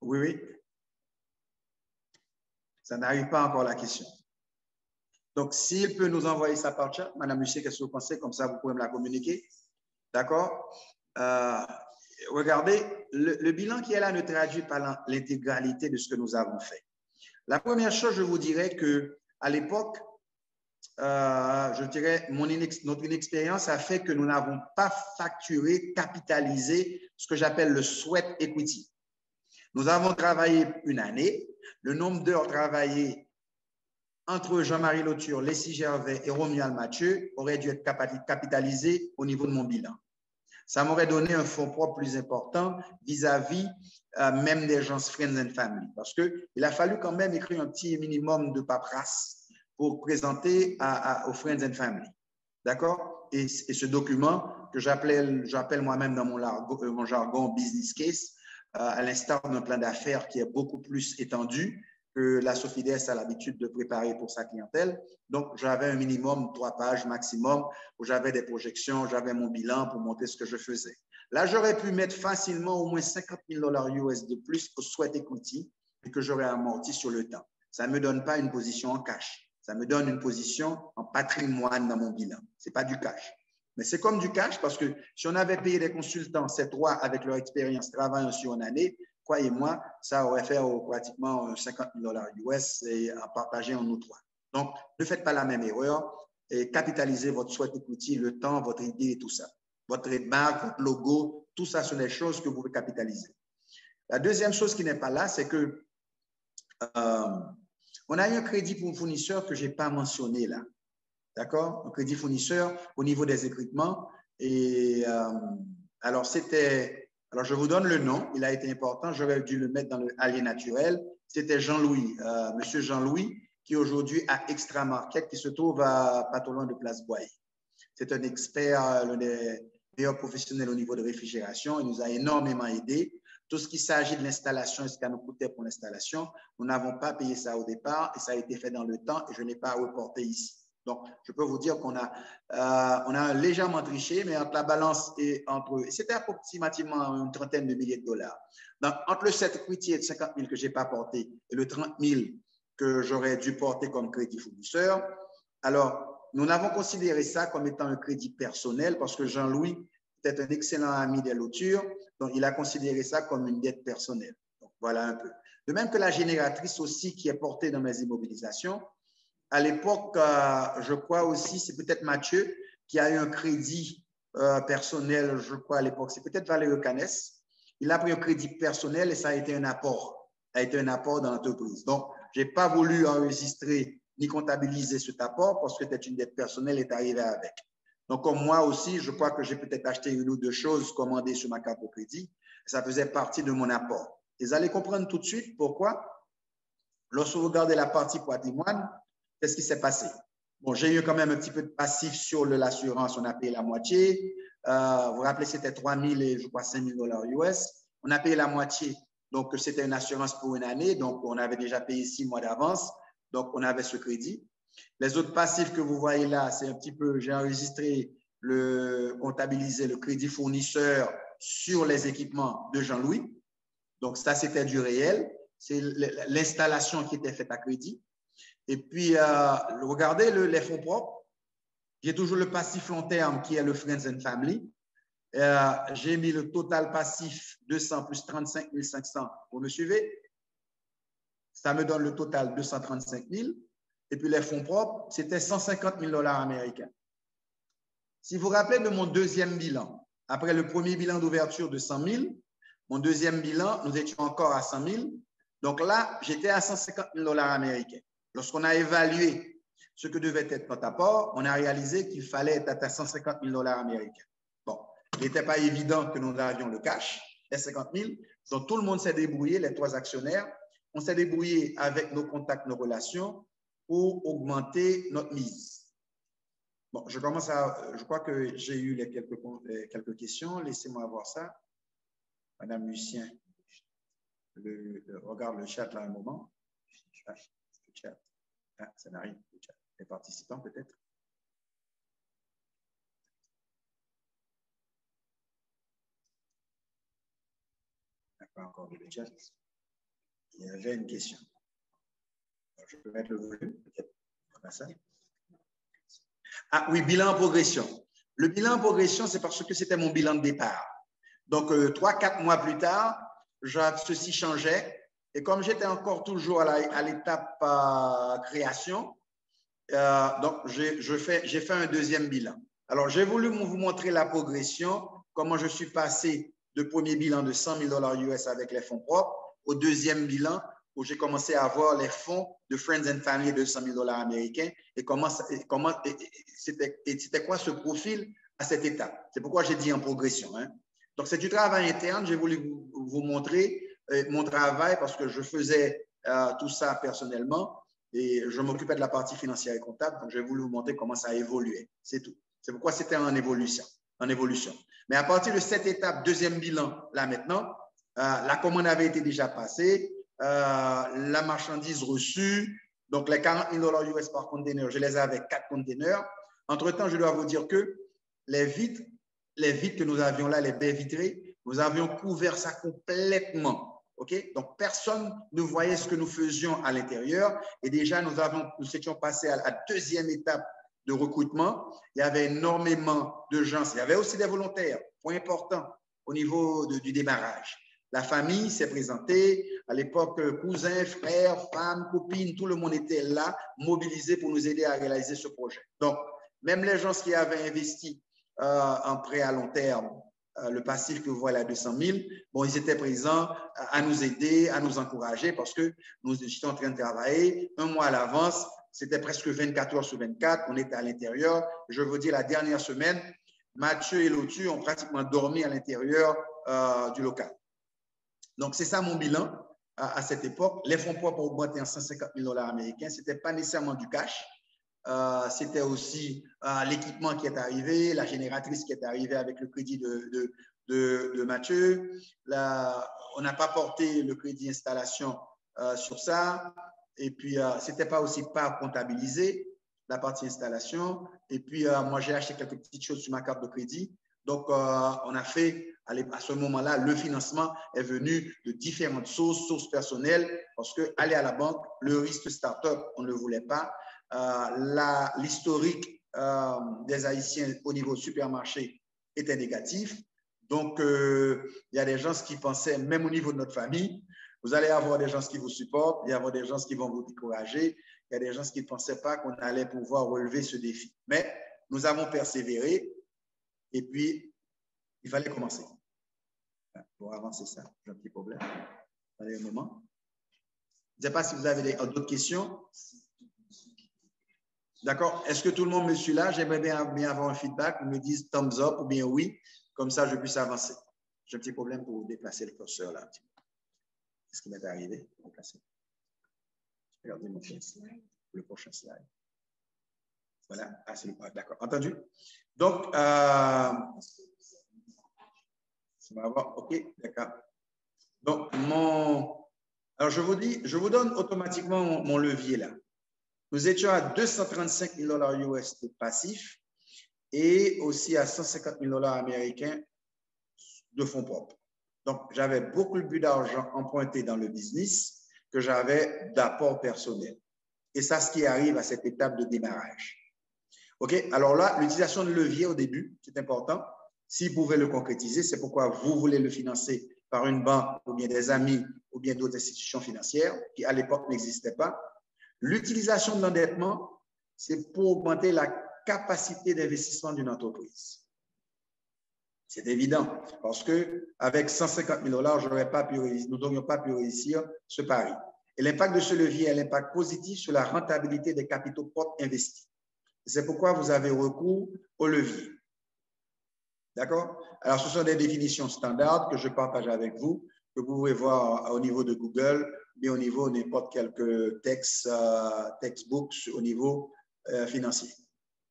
Oui, oui. Ça n'arrive pas encore la question. Donc, s'il peut nous envoyer ça par chat, Madame Lucie, qu'est-ce que vous pensez? Comme ça, vous pouvez me la communiquer. D'accord? Regardez, le bilan qui est là ne traduit pas l'intégralité de ce que nous avons fait. La première chose, je vous dirais qu'à l'époque, je dirais, notre inexpérience a fait que nous n'avons pas facturé, capitalisé ce que j'appelle le sweat equity. Nous avons travaillé une année. Le nombre d'heures travaillées entre Jean-Marie Lauture, Leslie Gervais et Romuald Mathieu aurait dû être capitalisé au niveau de mon bilan. Ça m'aurait donné un fonds propre plus important vis-à-vis même des gens Friends and Family. Parce qu'il a fallu quand même écrire un petit minimum de paperasse pour présenter aux Friends and Family. D'accord? Et ce document que j'appelle moi-même dans mon jargon business case, à l'instar d'un plan d'affaires qui est beaucoup plus étendu que la Sofides a l'habitude de préparer pour sa clientèle. Donc, j'avais un minimum 3 pages maximum où j'avais des projections, j'avais mon bilan pour montrer ce que je faisais. Là, j'aurais pu mettre facilement au moins 50 000 $ US de plus au sweat equity et que j'aurais amorti sur le temps. Ça ne me donne pas une position en cash. Ça me donne une position en patrimoine dans mon bilan. Ce n'est pas du cash. Mais c'est comme du cash parce que si on avait payé des consultants, ces 3 avec leur expérience travaillant sur une année, croyez-moi, ça aurait fait pratiquement 50 000 $ US et à partager en nous 3. Donc, ne faites pas la même erreur et capitalisez votre sweat equity, le temps, votre idée et tout ça. Votre trademark, votre logo, tout ça sont des choses que vous pouvez capitaliser. La deuxième chose qui n'est pas là, c'est que on a eu un crédit pour un fournisseur que je n'ai pas mentionné là. D'accord? Un crédit fournisseur au niveau des équipements. Et alors, je vous donne le nom. Il a été important. J'aurais dû le mettre dans le allié naturel. C'était Jean-Louis, monsieur Jean-Louis, qui aujourd'hui a Extra Market, qui se trouve pas trop loin de Place Boyer. C'est un expert, l'un des meilleurs professionnels au niveau de réfrigération. Il nous a énormément aidé. Tout ce qui s'agit de l'installation et ce qui nous coûtait pour l'installation, nous n'avons pas payé ça au départ et ça a été fait dans le temps et je n'ai pas à reporter ici. Donc, je peux vous dire qu'on a légèrement triché, mais entre la balance et entre... C'était approximativement une trentaine de milliers de dollars. Donc, entre le 7 equity de 50 000 que je n'ai pas porté et le 30 000 que j'aurais dû porter comme crédit fournisseur, alors, nous n'avons considéré ça comme étant un crédit personnel parce que Jean-Louis était un excellent ami des loutures, donc il a considéré ça comme une dette personnelle. Donc, voilà un peu. De même que la génératrice aussi qui est portée dans mes immobilisations, à l'époque, je crois aussi, c'est peut-être Mathieu qui a eu un crédit personnel, je crois à l'époque, c'est peut-être Valérie Canès. Il a pris un crédit personnel et ça a été un apport. Ça a été un apport dans l'entreprise. Donc, je n'ai pas voulu enregistrer ni comptabiliser cet apport parce que c'était une dette personnelle et est arrivé avec. Donc, comme moi aussi, je crois que j'ai peut-être acheté une ou deux choses commandées sur ma carte de crédit. Ça faisait partie de mon apport. Et vous allez comprendre tout de suite pourquoi. Lorsque vous regardez la partie patrimoine, qu'est-ce qui s'est passé? Bon, j'ai eu quand même un petit peu de passif sur l'assurance. On a payé la moitié. Vous vous rappelez, c'était 3 000 et je crois 5 000 $ US. On a payé la moitié. Donc, c'était une assurance pour une année. Donc, on avait déjà payé 6 mois d'avance. Donc, on avait ce crédit. Les autres passifs que vous voyez là, c'est un petit peu, j'ai enregistré, comptabilisé le crédit fournisseur sur les équipements de Jean-Louis. Donc, ça, c'était du réel. C'est l'installation qui était faite à crédit. Et puis, regardez les fonds propres. J'ai toujours le passif long terme qui est le Friends and Family. J'ai mis le total passif 200 plus 35 500. Vous me suivez? Ça me donne le total 235 000. Et puis, les fonds propres, c'était 150 000 $ américains. Si vous vous rappelez de mon deuxième bilan, après le premier bilan d'ouverture de 100 000, mon deuxième bilan, nous étions encore à 100 000. Donc là, j'étais à 150 000 $ américains. Lorsqu'on a évalué ce que devait être notre apport, on a réalisé qu'il fallait être à 150 000 $ américains. Bon, il n'était pas évident que nous avions le cash, les 50 000. Donc, tout le monde s'est débrouillé, les trois actionnaires. On s'est débrouillé avec nos contacts, nos relations pour augmenter notre mise. Bon, je crois que j'ai eu quelques questions. Laissez-moi voir ça. Madame Lucien, regarde le chat là un moment. Le chat. Ah, ça n'arrive. Les participants peut-être. Pas encore de le chat. Il y avait une question. Alors, je peux mettre le volume, peut-être. Comme ça. Ah oui, bilan en progression. Le bilan en progression, c'est parce que c'était mon bilan de départ. Donc, 3-4 mois plus tard, ceci changeait. Et comme j'étais encore toujours à l'étape création, donc j'ai fait un deuxième bilan. Alors, j'ai voulu vous montrer la progression, comment je suis passé de premier bilan de 100 000 $ US avec les fonds propres au deuxième bilan où j'ai commencé à avoir les fonds de Friends and Family de 100 000 $ américains et c'était quoi ce profil à cette étape. C'est pourquoi j'ai dit en progression. Hein. Donc, c'est du travail interne. J'ai voulu vous montrer mon travail parce que je faisais tout ça personnellement et je m'occupais de la partie financière et comptable. Donc, j'ai voulu vous montrer comment ça a évolué. C'est tout. C'est pourquoi c'était en évolution. Mais à partir de cette étape, deuxième bilan, là maintenant, la commande avait été déjà passée, la marchandise reçue, donc les 40 000 $ US par container, je les ai avec 4 containers. Entre-temps, je dois vous dire que les vitres que nous avions là, les baies vitrées, nous avions couvert ça complètement. Okay? Donc, personne ne voyait ce que nous faisions à l'intérieur. Et déjà, nous étions passés à la deuxième étape de recrutement. Il y avait énormément de gens. Il y avait aussi des volontaires, point important au niveau du démarrage. La famille s'est présentée. À l'époque, cousins, frères, femmes, copines, tout le monde était là, mobilisé pour nous aider à réaliser ce projet. Donc, même les gens qui avaient investi en prêt à long terme, le passif que vous voyez à 200 000, bon, ils étaient présents à nous aider, à nous encourager parce que nous étions en train de travailler un mois à l'avance. C'était presque 24 heures sur 24. On était à l'intérieur. Je veux dire, la dernière semaine, Mathieu et Lotu ont pratiquement dormi à l'intérieur du local. Donc, c'est ça mon bilan à cette époque. Les fonds propres ont augmenté en 150 000 $ américains. Ce n'était pas nécessairement du cash. C'était aussi l'équipement qui est arrivé, la génératrice qui est arrivée avec le crédit de Mathieu. On n'a pas porté le crédit installation sur ça. Et puis, ce n'était pas aussi pas comptabilisé. la partie installation. Et puis, moi, j'ai acheté quelques petites choses sur ma carte de crédit. Donc, on a fait, à ce moment-là, le financement est venu de différentes sources personnelles, parce que aller à la banque, le risque start-up, on ne le voulait pas. L'historique des Haïtiens au niveau supermarché était négatif. Donc, il y a des gens qui pensaient, même au niveau de notre famille, vous allez avoir des gens qui vous supportent, il y a des gens qui vont vous décourager, il y a des gens qui ne pensaient pas qu'on allait pouvoir relever ce défi. Mais nous avons persévéré et puis il fallait commencer. Pour avancer ça, j'ai un petit problème. Attendez un moment. Je ne sais pas si vous avez d'autres questions. D'accord. Est-ce que tout le monde me suit là? J'aimerais bien avoir un feedback. Vous me dites thumbs up ou bien oui. Comme ça, je puisse avancer. J'ai un petit problème pour déplacer le curseur là. Qu'est-ce qui m'est arrivé? Regardez mon slide. Le prochain slide. Voilà. Ah, c'est le point. D'accord. Entendu? Donc, OK, d'accord. Donc, alors je vous donne automatiquement mon levier là. Nous étions à 235 000 $ US de passifs et aussi à 150 000 $ américains de fonds propres. Donc, j'avais beaucoup plus d'argent emprunté dans le business que j'avais d'apport personnel. Et ça, ce qui arrive à cette étape de démarrage. OK? Alors là, l'utilisation de levier au début, c'est important. Si vous pouvez le concrétiser, c'est pourquoi vous voulez le financer par une banque ou bien des amis ou bien d'autres institutions financières qui, à l'époque, n'existaient pas. L'utilisation de l'endettement, c'est pour augmenter la capacité d'investissement d'une entreprise. C'est évident, parce qu'avec 150 000 $, nous n'aurions pas pu réussir ce pari. Et l'impact de ce levier est l'impact positif sur la rentabilité des capitaux propres investis. C'est pourquoi vous avez recours au levier. D'accord? Alors, ce sont des définitions standards que je partage avec vous, que vous pouvez voir au niveau de Google, mais au niveau de n'importe quel textbook au niveau financier,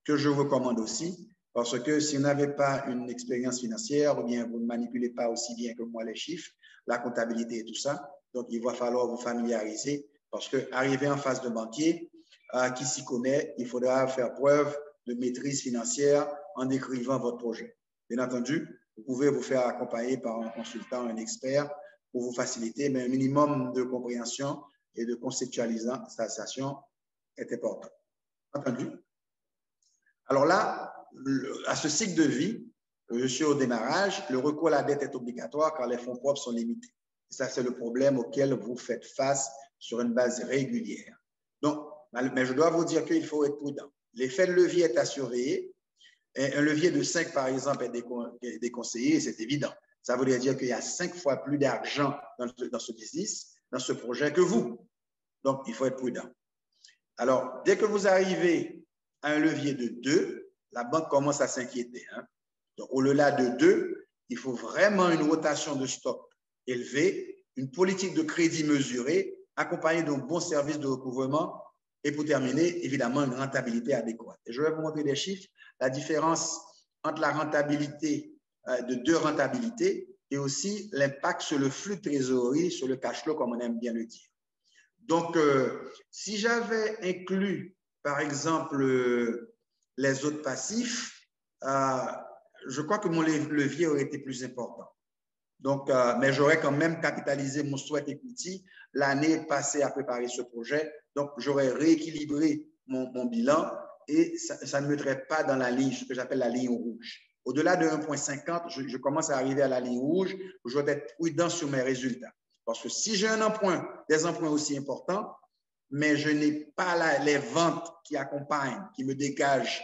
que je vous recommande aussi, parce que si vous n'avez pas une expérience financière ou bien vous ne manipulez pas aussi bien que moi les chiffres, la comptabilité et tout ça, donc il va falloir vous familiariser, parce qu'arriver en face de banquier qui s'y connaît, il faudra faire preuve de maîtrise financière en décrivant votre projet. Bien entendu, vous pouvez vous faire accompagner par un consultant, un expert, pour vous faciliter, mais un minimum de compréhension et de conceptualisation est important. Entendu? Alors là, à ce cycle de vie, je suis au démarrage, le recours à la dette est obligatoire car les fonds propres sont limités. Et ça, c'est le problème auquel vous faites face sur une base régulière. Donc, mais je dois vous dire qu'il faut être prudent. L'effet de levier est à surveiller. Et un levier de 5, par exemple, est déconseillé, c'est évident. Ça voudrait dire qu'il y a 5 fois plus d'argent dans ce business, dans ce projet que vous. Donc, il faut être prudent. Alors, dès que vous arrivez à un levier de 2, la banque commence à s'inquiéter. Hein? Donc, au-delà de 2, il faut vraiment une rotation de stock élevée, une politique de crédit mesurée, accompagnée d'un bon service de recouvrement et pour terminer, évidemment, une rentabilité adéquate. Et je vais vous montrer des chiffres, la différence entre la rentabilité de 2 rentabilités et aussi l'impact sur le flux de trésorerie, sur le cash flow, comme on aime bien le dire. Donc, si j'avais inclus, par exemple, les autres passifs, je crois que mon levier aurait été plus important. Donc, mais j'aurais quand même capitalisé mon sweat equity l'année passée à préparer ce projet. Donc, j'aurais rééquilibré mon bilan et ça ne me mettrait pas dans la ligne, ce que j'appelle la ligne rouge. Au-delà de 1,50, je commence à arriver à la ligne rouge où je dois être prudent sur mes résultats. Parce que si j'ai des emprunts aussi importants, mais je n'ai pas les ventes qui accompagnent, qui me dégagent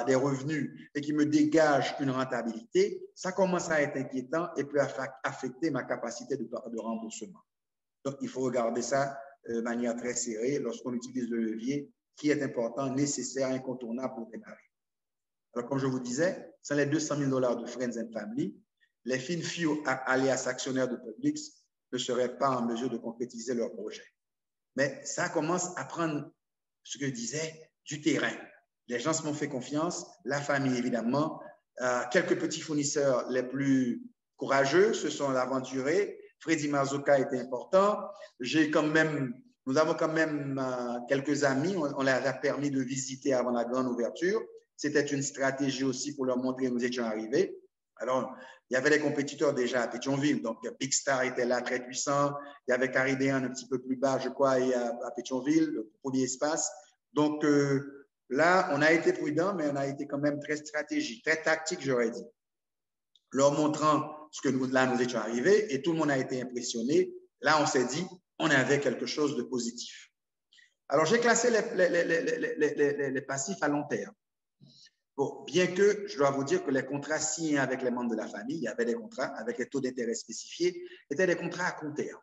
des revenus et qui me dégagent une rentabilité, ça commence à être inquiétant et peut affecter ma capacité de remboursement. Donc, il faut regarder ça de manière très serrée lorsqu'on utilise le levier qui est important, nécessaire, incontournable pour démarrer. Alors, comme je vous disais, sans les 200 000 $ de Friends and Family, les few alias actionnaires de Publix ne seraient pas en mesure de concrétiser leur projet. Mais ça commence à prendre, ce que je disais, du terrain. Les gens se m'ont fait confiance, la famille évidemment, quelques petits fournisseurs les plus courageux se sont aventurés. Freddy Marzocca était important. J'ai quand même Nous avons quand même quelques amis, on leur a permis de visiter avant la grande ouverture. C'était une stratégie aussi pour leur montrer que nous étions arrivés. Alors, il y avait des compétiteurs déjà à Pétionville. Donc, Big Star était là, très puissant. Il y avait Caribbean un petit peu plus bas, je crois, et à Pétionville, le premier espace. Donc, là, on a été prudent, mais on a été quand même très stratégique, très tactique, j'aurais dit. Leur montrant ce que là, nous étions arrivés et tout le monde a été impressionné. Là, on s'est dit, on avait quelque chose de positif. Alors, j'ai classé les passifs à long terme. Bon, bien que je dois vous dire que les contrats signés avec les membres de la famille, il y avait des contrats avec les taux d'intérêt spécifiés, étaient des contrats à court terme.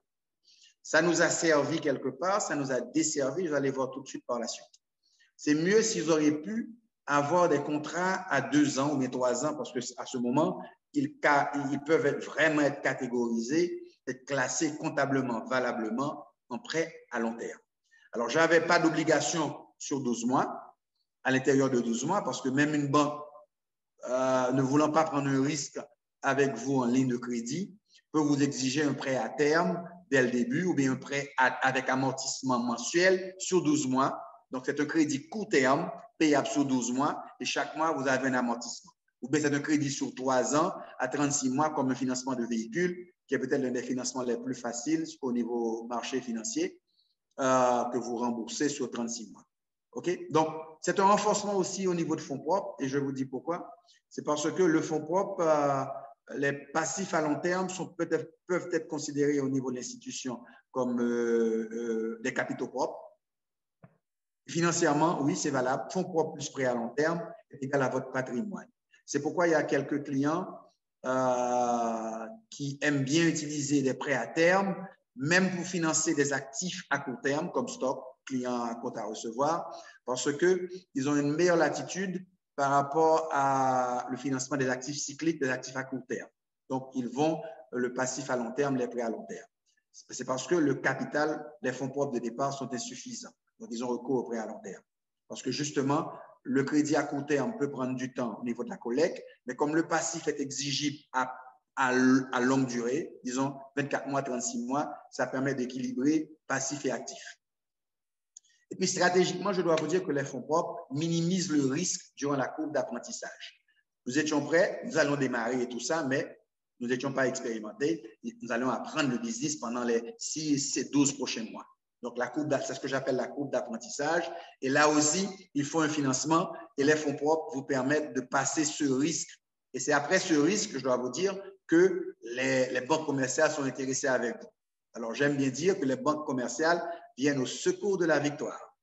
Ça nous a servi quelque part, ça nous a desservi, vous allez voir tout de suite par la suite. C'est mieux s'ils auraient pu avoir des contrats à 2 ans ou bien 3 ans, parce qu'à ce moment, ils peuvent vraiment être catégorisés, être classés comptablement, valablement en prêt à long terme. Alors, je n'avais pas d'obligation sur 12 mois, à l'intérieur de 12 mois, parce que même une banque ne voulant pas prendre un risque avec vous en ligne de crédit peut vous exiger un prêt à terme dès le début ou bien un prêt avec amortissement mensuel sur 12 mois. Donc, c'est un crédit court terme payable sur 12 mois et chaque mois, vous avez un amortissement. Ou bien c'est un crédit sur 3 ans à 36 mois comme un financement de véhicule qui est peut-être l'un des financements les plus faciles au niveau marché financier que vous remboursez sur 36 mois. OK? Donc, c'est un renforcement aussi au niveau de fonds propres et je vous dis pourquoi. C'est parce que le fonds propre, les passifs à long terme peuvent être considérés au niveau de l'institution comme des capitaux propres. Financièrement, oui, c'est valable. Fonds propres plus prêt à long terme est égal à votre patrimoine. C'est pourquoi il y a quelques clients qui aiment bien utiliser des prêts à terme, même pour financer des actifs à court terme, comme stock, clients à compte à recevoir, parce qu'ils ont une meilleure latitude par rapport à le financement des actifs cycliques, des actifs à court terme. Donc, ils vont le passif à long terme, les prêts à long terme. C'est parce que le capital, les fonds propres de départ sont insuffisants. Donc, ils ont recours aux prêts à long terme. Parce que justement, le crédit à court terme peut prendre du temps au niveau de la collecte, mais comme le passif est exigible à longue durée, disons 24 mois, 36 mois, ça permet d'équilibrer passif et actif. Et puis, stratégiquement, je dois vous dire que les fonds propres minimisent le risque durant la courbe d'apprentissage. Nous étions prêts, nous allons démarrer et tout ça, mais nous n'étions pas expérimentés. Nous allons apprendre le business pendant les 6 et 12 prochains mois. Donc, c'est ce que j'appelle la courbe d'apprentissage. Et là aussi, il faut un financement et les fonds propres vous permettent de passer ce risque. Et c'est après ce risque, je dois vous dire, que les banques commerciales sont intéressées avec vous. Alors, j'aime bien dire que les banques commerciales viennent au secours de la victoire.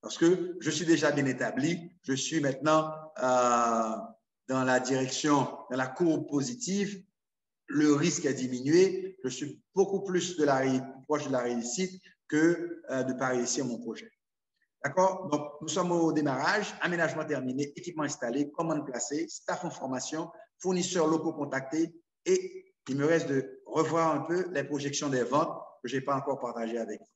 Parce que je suis déjà bien établi, je suis maintenant dans la direction, dans la courbe positive, le risque a diminué, je suis beaucoup plus proche de la réussite que de ne pas réussir mon projet. D'accord? Donc, nous sommes au démarrage, aménagement terminé, équipement installé, commande placée, staff en formation, fournisseurs locaux contactés et il me reste de revoir un peu les projections des ventes que je n'ai pas encore partagées avec vous.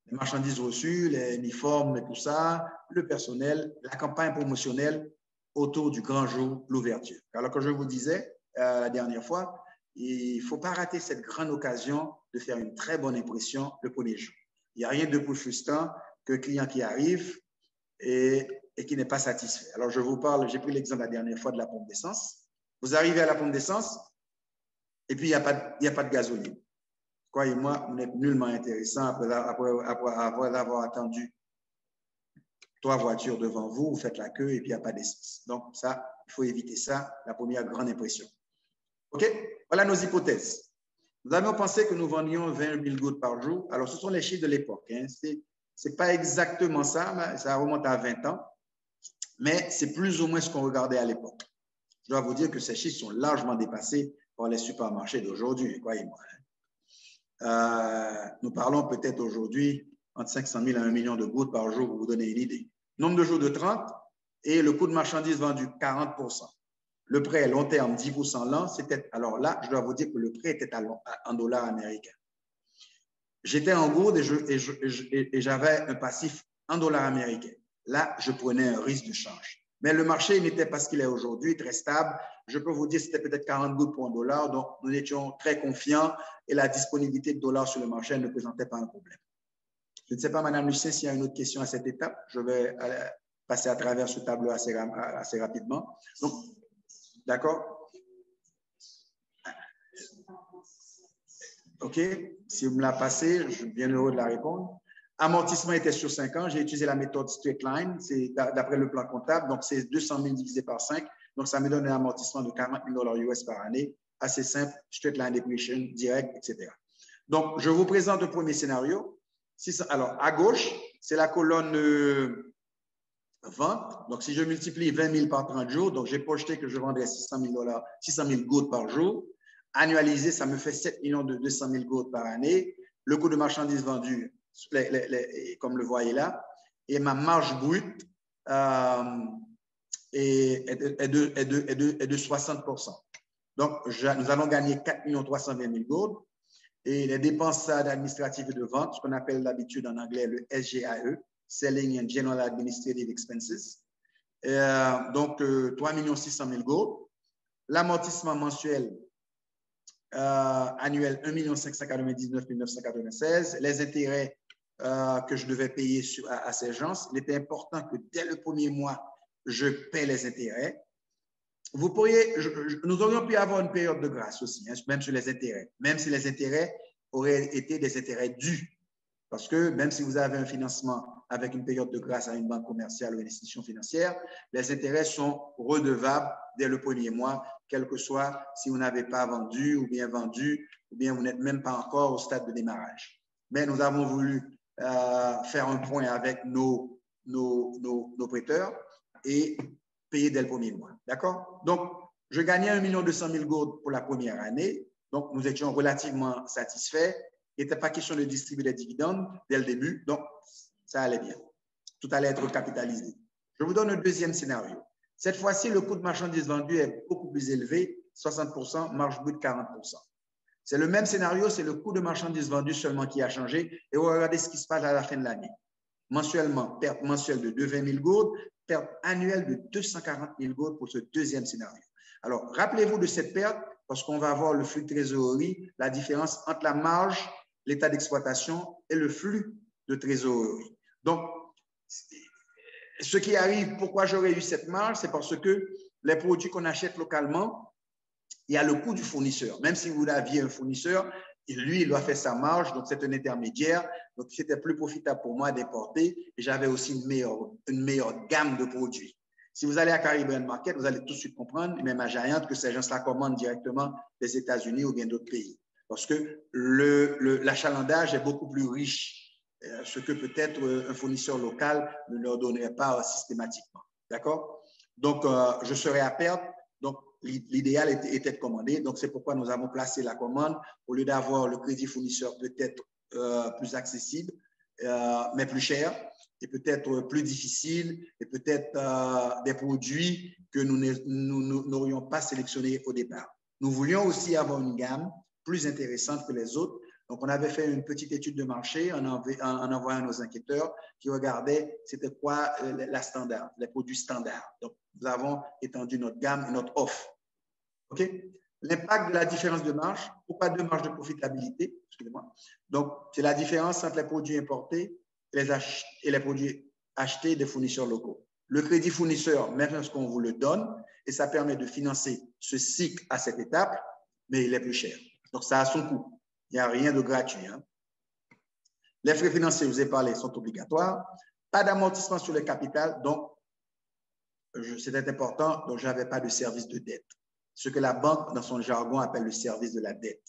Les marchandises reçues, les uniformes et tout ça, le personnel, la campagne promotionnelle autour du grand jour, l'ouverture. Alors que je vous disais la dernière fois, il ne faut pas rater cette grande occasion de faire une très bonne impression le premier jour. Il n'y a rien de plus frustrant qu'un client qui arrive et qui n'est pas satisfait. Alors, je vous parle, j'ai pris l'exemple la dernière fois de la pompe d'essence. Vous arrivez à la pompe d'essence et puis il n'y a pas de gasoline. Croyez-moi, vous n'êtes nullement intéressant après avoir attendu 3 voitures devant vous, vous faites la queue et puis il n'y a pas d'essence. Donc, ça, il faut éviter ça, la première grande impression. OK? Voilà nos hypothèses. Nous avions pensé que nous vendions 20 000 gouttes par jour. Alors, ce sont les chiffres de l'époque. Hein. Ce n'est pas exactement ça, mais ça remonte à 20 ans. Mais c'est plus ou moins ce qu'on regardait à l'époque. Je dois vous dire que ces chiffres sont largement dépassés par les supermarchés d'aujourd'hui, croyez-moi. Nous parlons peut-être aujourd'hui entre 500 000 à 1 million de gouttes par jour pour vous donner une idée. Nombre de jours de 30 et le coût de marchandises vendu 40%. Le prêt long terme 10% l'an, c'était, alors là, je dois vous dire que le prêt était en dollars américains. J'étais en gourde et j'avais un passif en dollars américains. Là, je prenais un risque de change. Mais le marché n'était pas ce qu'il est aujourd'hui, très stable. Je peux vous dire que c'était peut-être 40 gouttes pour $1, donc nous étions très confiants et la disponibilité de dollars sur le marché ne présentait pas un problème. Je ne sais pas, Madame Lucien, s'il y a une autre question à cette étape. Je vais passer à travers ce tableau assez rapidement. Donc, d'accord? OK. Si vous me la passez, je suis bien heureux de la répondre. Amortissement était sur 5 ans. J'ai utilisé la méthode straight line. C'est d'après le plan comptable. Donc, c'est 200 000 divisé par 5. Donc, ça me donne un amortissement de 40 000 $ US par année. Assez simple, straight line depreciation, direct, etc. Donc, je vous présente le premier scénario. Alors, à gauche, c'est la colonne vente. Donc, si je multiplie 20 000 par 30 jours, donc j'ai projeté que je vendrais 600 000 gouttes par jour. Annualisé, ça me fait 7 200 000 gouttes par année. Le coût de marchandises vendues, comme le voyez là, et ma marge brute est de 60%. Donc, nous allons gagner 4 320 000 gouttes. Et les dépenses administratives et de vente, ce qu'on appelle d'habitude en anglais le SGAE, Selling and General Administrative Expenses. Donc, 3 600 000 gouttes. L'amortissement mensuel annuel, 1 599 996. Les intérêts que je devais payer à ces gens, il était important que dès le premier mois, je paie les intérêts. Vous pourriez, nous aurions pu avoir une période de grâce aussi, hein, même sur les intérêts, même si les intérêts auraient été des intérêts dus. Parce que même si vous avez un financement avec une période de grâce à une banque commerciale ou une institution financière, les intérêts sont redevables dès le premier mois, quel que soit si vous n'avez pas vendu, ou bien vous n'êtes même pas encore au stade de démarrage. Mais nous avons voulu faire un point avec nos prêteurs et payer dès le premier mois. D'accord? Donc, je gagnais 1 200 000 gouttes pour la première année. Donc, nous étions relativement satisfaits. Il n'était pas question de distribuer des dividendes dès le début. Donc, ça allait bien. Tout allait être capitalisé. Je vous donne un deuxième scénario. Cette fois-ci, le coût de marchandises vendues est beaucoup plus élevé, 60%, marge brute 40%. C'est le même scénario, c'est le coût de marchandises vendues seulement qui a changé. Et regardez ce qui se passe à la fin de l'année. Mensuellement, perte mensuelle de 220 000 gouttes, perte annuelle de 240 000 gouttes pour ce deuxième scénario. Alors, rappelez-vous de cette perte parce qu'on va voir le flux de trésorerie, la différence entre la marge, l'état d'exploitation et le flux de trésorerie. Donc, ce qui arrive, pourquoi j'aurais eu cette marge, c'est parce que les produits qu'on achète localement, il y a le coût du fournisseur. Même si vous aviez un fournisseur, lui, il doit faire sa marge, donc c'est un intermédiaire. Donc, c'était plus profitable pour moi d'importer et j'avais aussi une meilleure gamme de produits. Si vous allez à Caribbean Market, vous allez tout de suite comprendre, même à Giant, que ces gens-là commandent directement des États-Unis ou bien d'autres pays. Parce que l'achalandage est beaucoup plus riche, ce que peut-être un fournisseur local ne leur donnerait pas systématiquement. D'accord? Donc, je serais à perte. Donc, l'idéal était de commander. Donc, c'est pourquoi nous avons placé la commande au lieu d'avoir le crédit fournisseur peut-être plus accessible, mais plus cher et peut-être plus difficile et peut-être des produits que nous n'aurions pas sélectionnés au départ. Nous voulions aussi avoir une gamme plus intéressante que les autres. Donc, on avait fait une petite étude de marché en envoyant nos enquêteurs qui regardaient c'était quoi la standard, les produits standards. Donc, nous avons étendu notre gamme et notre offre. OK? L'impact de la différence de marge, pourquoi deux marges de profitabilité? Excusez-moi. Donc, c'est la différence entre les produits importés et les produits achetés des fournisseurs locaux. Le crédit fournisseur, même lorsqu'on vous le donne, et ça permet de financer ce cycle à cette étape, mais il est plus cher. Donc, ça a son coût. Il n'y a rien de gratuit. Hein? Les frais financiers, je vous ai parlé, sont obligatoires. Pas d'amortissement sur le capital, donc c'était important, donc je n'avais pas de service de dette. Ce que la banque, dans son jargon, appelle le service de la dette.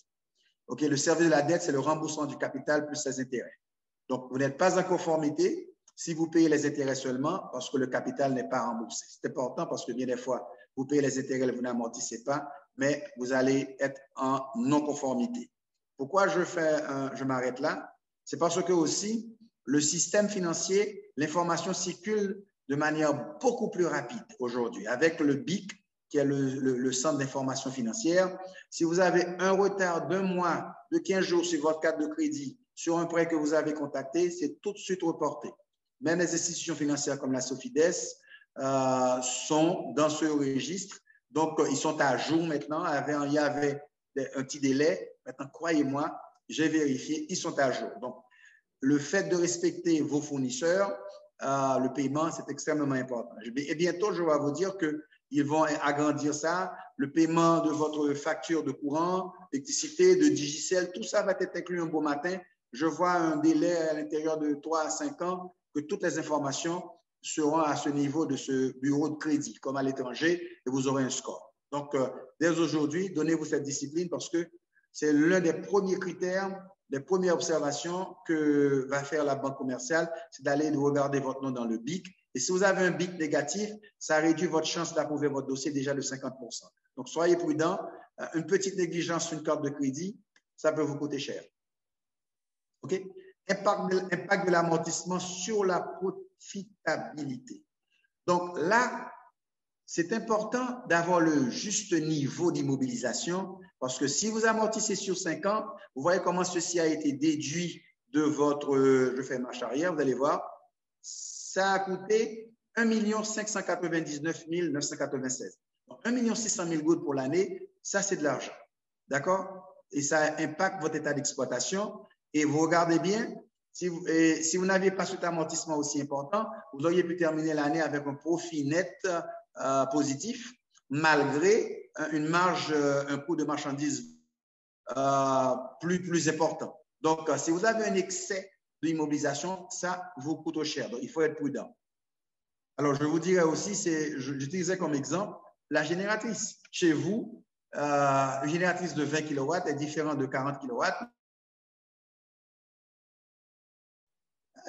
Okay, le service de la dette, c'est le remboursement du capital plus ses intérêts. Donc, vous n'êtes pas en conformité si vous payez les intérêts seulement parce que le capital n'est pas remboursé. C'est important parce que bien des fois, vous payez les intérêts, vous n'amortissez pas, mais vous allez être en non-conformité. Pourquoi je m'arrête là? C'est parce que aussi, le système financier, l'information circule de manière beaucoup plus rapide aujourd'hui. Avec le BIC, qui est le centre d'information financière, si vous avez un retard d'un mois, de 15 jours sur votre carte de crédit, sur un prêt que vous avez contacté, c'est tout de suite reporté. Même les institutions financières comme la Sofides sont dans ce registre. Donc, ils sont à jour maintenant. Il y avait un petit délai. Maintenant, croyez-moi, j'ai vérifié, ils sont à jour. Donc, le fait de respecter vos fournisseurs, le paiement, c'est extrêmement important. Et bientôt, je vais vous dire qu'ils vont agrandir ça. Le paiement de votre facture de courant, d'électricité, de Digicel, tout ça va être inclus un beau matin. Je vois un délai à l'intérieur de 3 à 5 ans que toutes les informations seront à ce niveau de ce bureau de crédit, comme à l'étranger, et vous aurez un score. Donc, dès aujourd'hui, donnez-vous cette discipline parce que c'est l'un des premiers critères, des premières observations que va faire la banque commerciale, c'est d'aller regarder votre nom dans le BIC. Et si vous avez un BIC négatif, ça réduit votre chance d'approuver votre dossier déjà de 50%. Donc, soyez prudents. Une petite négligence sur une carte de crédit, ça peut vous coûter cher. OK? Impact de l'amortissement sur la profitabilité. Donc là, c'est important d'avoir le juste niveau d'immobilisation parce que si vous amortissez sur 5 ans, vous voyez comment ceci a été déduit de votre, je fais marche arrière, vous allez voir, ça a coûté 1 599 996. Donc 1 600 000 gouttes pour l'année, ça c'est de l'argent. D'accord? Et ça impacte votre état d'exploitation. Et vous regardez bien, si vous n'aviez pas cet amortissement aussi important, vous auriez pu terminer l'année avec un profit net positif, malgré une marge, un coût de marchandises plus important. Donc, si vous avez un excès d'immobilisation, ça vous coûte cher. Donc, il faut être prudent. Alors, je vous dirais aussi, j'utilisais comme exemple la génératrice. Chez vous, une génératrice de 20 kW est différente de 40 kW.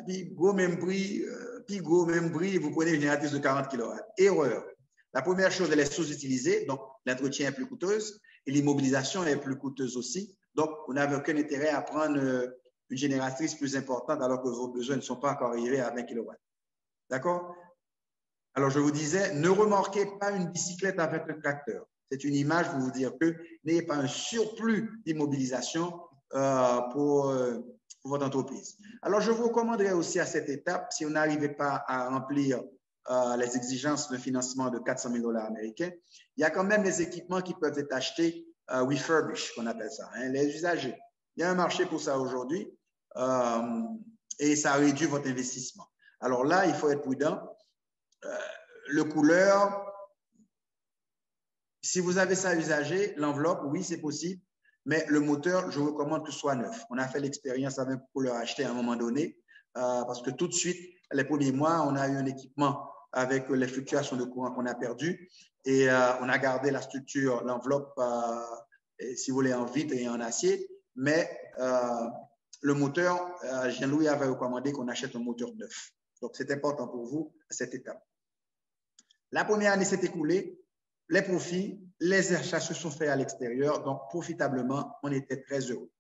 Puis, gros même prix, vous prenez une génératrice de 40 kW. Erreur. La première chose, elle est sous-utilisée, donc l'entretien est plus coûteuse et l'immobilisation est plus coûteuse aussi. Donc, vous n'avez aucun intérêt à prendre une génératrice plus importante alors que vos besoins ne sont pas encore arrivés à 20 kW. D'accord? Alors, je vous disais, ne remorquez pas une bicyclette avec un tracteur. C'est une image pour vous dire que n'ayez pas un surplus d'immobilisation pour votre entreprise. Alors, je vous recommanderais aussi à cette étape, si vous n'arrivez pas à remplir les exigences de financement de 400 000 $ américains, il y a quand même des équipements qui peuvent être achetés refurbished, qu'on appelle ça, hein, les usagers. Il y a un marché pour ça aujourd'hui et ça réduit votre investissement. Alors là, il faut être prudent. Le couleur, si vous avez ça usagé, l'enveloppe, oui, c'est possible, mais le moteur, je vous recommande que ce soit neuf. On a fait l'expérience avec un couleur acheté à un moment donné parce que tout de suite, les premiers mois, on a eu un équipement avec les fluctuations de courant qu'on a perdues et on a gardé la structure, l'enveloppe, si vous voulez, en vitre et en acier, mais le moteur, Jean-Louis avait recommandé qu'on achète un moteur neuf. Donc, c'est important pour vous à cette étape. La première année s'est écoulée, les profits, les achats se sont faits à l'extérieur, donc profitablement, on était très heureux.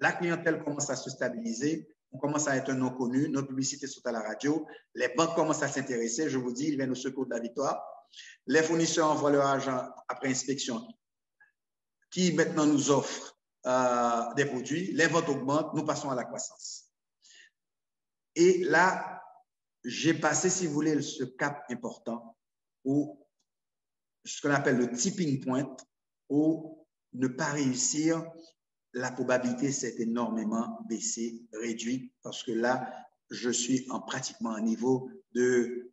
La clientèle commence à se stabiliser, on commence à être un nom connu, nos publicités sont à la radio, les banques commencent à s'intéresser, je vous dis, ils viennent au secours de la victoire. Les fournisseurs envoient leur argent après inspection, qui maintenant nous offrent des produits, les ventes augmentent, nous passons à la croissance. Et là, j'ai passé, si vous voulez, ce cap important où ce qu'on appelle le tipping point, où ne pas réussir, la probabilité s'est énormément baissée, réduite, parce que là, je suis pratiquement à un niveau de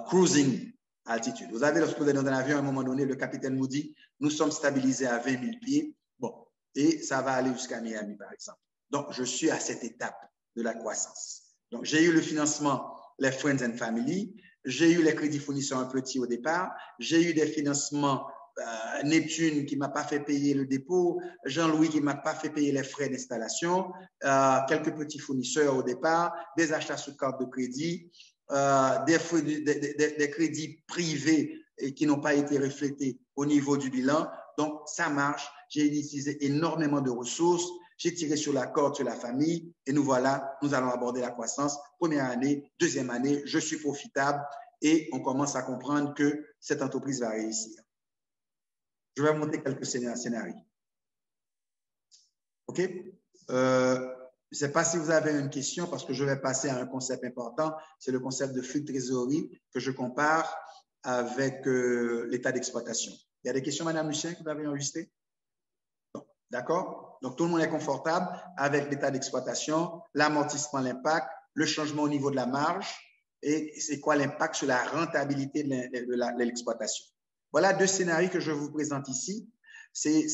cruising altitude. Vous savez, lorsque vous êtes dans un avion, à un moment donné, le capitaine nous dit, nous sommes stabilisés à 20 000 pieds, bon, et ça va aller jusqu'à Miami, par exemple. Donc, je suis à cette étape de la croissance. Donc, j'ai eu le financement, les Friends and Family, j'ai eu les crédits fournisseurs un petit au départ, j'ai eu des financements Neptune qui ne m'a pas fait payer le dépôt, Jean-Louis qui ne m'a pas fait payer les frais d'installation, quelques petits fournisseurs au départ, des achats sous carte de crédit, des crédits privés qui n'ont pas été reflétés au niveau du bilan. Donc, ça marche. J'ai utilisé énormément de ressources. J'ai tiré sur la corde, sur la famille, et nous voilà, nous allons aborder la croissance. Première année, deuxième année, je suis profitable et on commence à comprendre que cette entreprise va réussir. Je vais monter quelques scénarios. OK? Je ne sais pas si vous avez une question parce que je vais passer à un concept important. C'est le concept de flux de trésorerie que je compare avec l'état d'exploitation. Il y a des questions, Madame Lucien, que vous avez enregistrées? Non. D'accord? Donc, tout le monde est confortable avec l'état d'exploitation, l'amortissement, l'impact, le changement au niveau de la marge et c'est quoi l'impact sur la rentabilité de l'exploitation. Voilà deux scénarios que je vous présente ici. C'est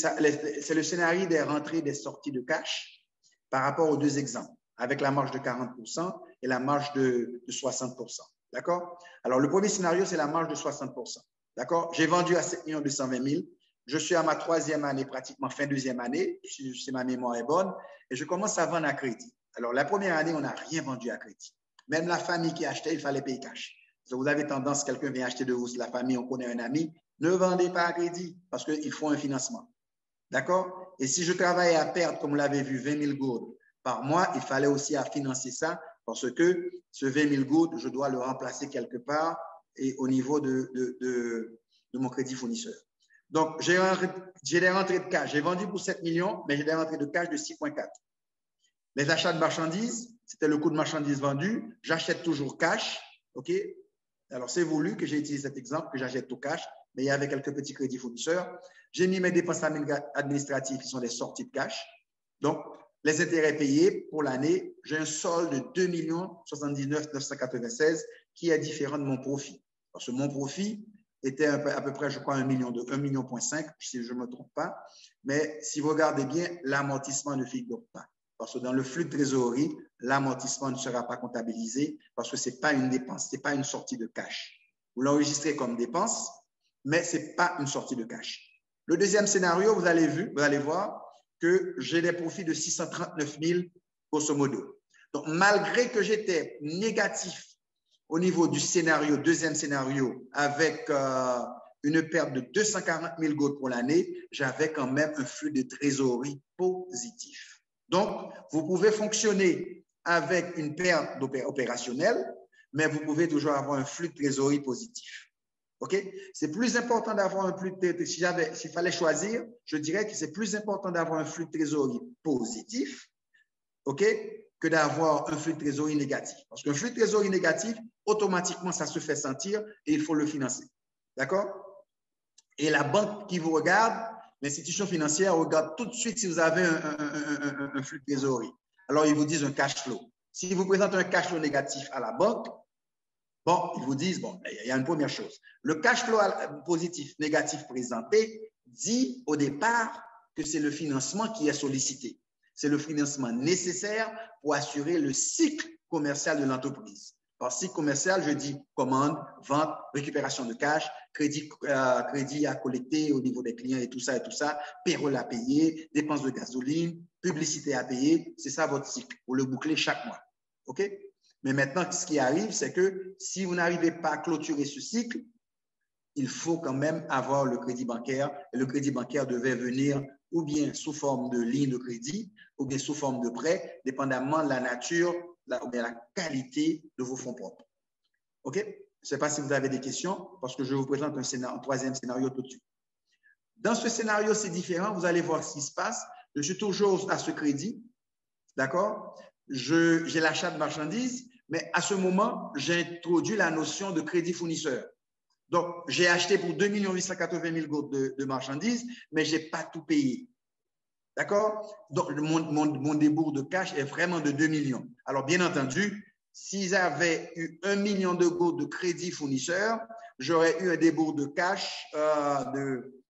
le scénario des rentrées et des sorties de cash par rapport aux deux exemples, avec la marge de 40% et la marge de 60%. D'accord? Alors, le premier scénario, c'est la marge de 60%. D'accord? J'ai vendu à 7 220 000. Je suis à ma troisième année, pratiquement fin deuxième année, si ma mémoire est bonne, et je commence à vendre à crédit. Alors, la première année, on n'a rien vendu à crédit. Même la famille qui achetait, il fallait payer cash. Si vous avez tendance, quelqu'un vient acheter de vous, la famille, on connaît un ami, ne vendez pas à crédit parce qu'il faut un financement. D'accord? Et si je travaillais à perdre, comme vous l'avez vu, 20 000 gourdes par mois, il fallait aussi à financer ça parce que ce 20 000 gourdes, je dois le remplacer quelque part et au niveau de mon crédit fournisseur. Donc, j'ai des rentrées de cash. J'ai vendu pour 7 millions, mais j'ai des rentrées de cash de 6,4. Les achats de marchandises, c'était le coût de marchandises vendues. J'achète toujours cash. OK? Alors, c'est voulu que j'ai utilisé cet exemple, que j'achète tout cash, mais il y avait quelques petits crédits fournisseurs. J'ai mis mes dépenses administratives qui sont des sorties de cash. Donc, les intérêts payés pour l'année, j'ai un solde de 2 79 996 qui est différent de mon profit. Parce que mon profit était à peu près, je crois, 1,5 million, si je ne me trompe pas. Mais si vous regardez bien, l'amortissement ne figure pas. Parce que dans le flux de trésorerie, l'amortissement ne sera pas comptabilisé parce que ce n'est pas une dépense, ce n'est pas une sortie de cash. Vous l'enregistrez comme dépense, mais ce n'est pas une sortie de cash. Le deuxième scénario, vous allez voir que j'ai des profits de 639 000 grosso modo. Donc, malgré que j'étais négatif au niveau du scénario, deuxième scénario, avec une perte de 240 000 gourdes pour l'année, j'avais quand même un flux de trésorerie positif. Donc, vous pouvez fonctionner avec une perte opérationnelle, mais vous pouvez toujours avoir un flux de trésorerie positif. OK? C'est plus important d'avoir un flux de trésorerie. S'il fallait choisir, je dirais que c'est plus important d'avoir un flux de trésorerie positif, OK, que d'avoir un flux de trésorerie négatif. Parce qu'un flux de trésorerie négatif, automatiquement, ça se fait sentir et il faut le financer. D'accord? Et la banque qui vous regarde, l'institution financière regarde tout de suite si vous avez un flux de trésorerie. Alors, ils vous disent un cash flow. Si vous présentez un cash flow négatif à la banque, bon, ils vous disent, bon, il y a une première chose. Le cash flow positif, négatif présenté dit au départ que c'est le financement qui est sollicité. C'est le financement nécessaire pour assurer le cycle commercial de l'entreprise. Par cycle commercial, je dis commande, vente, récupération de cash, crédit à collecter au niveau des clients et tout ça, payroll à payer, dépenses de gasoline, publicité à payer. C'est ça votre cycle. Vous le bouclez chaque mois. OK? Mais maintenant, ce qui arrive, c'est que si vous n'arrivez pas à clôturer ce cycle, il faut quand même avoir le crédit bancaire. Et le crédit bancaire devait venir ou bien sous forme de ligne de crédit, ou bien sous forme de prêt, dépendamment de la nature ou bien la qualité de vos fonds propres. OK? Je ne sais pas si vous avez des questions, parce que je vous présente un troisième scénario tout de suite. Dans ce scénario, c'est différent. Vous allez voir ce qui se passe. Je suis toujours à ce crédit. D'accord? J'ai l'achat de marchandises, mais à ce moment, j'ai introduit la notion de crédit fournisseur. Donc, j'ai acheté pour 2 880 000 gourdes de marchandises, mais je n'ai pas tout payé. D'accord? Donc, mon débours de cash est vraiment de 2 millions. Alors, bien entendu, s'ils avaient eu 1 million de gourdes de crédit fournisseur, j'aurais eu un débours de cash de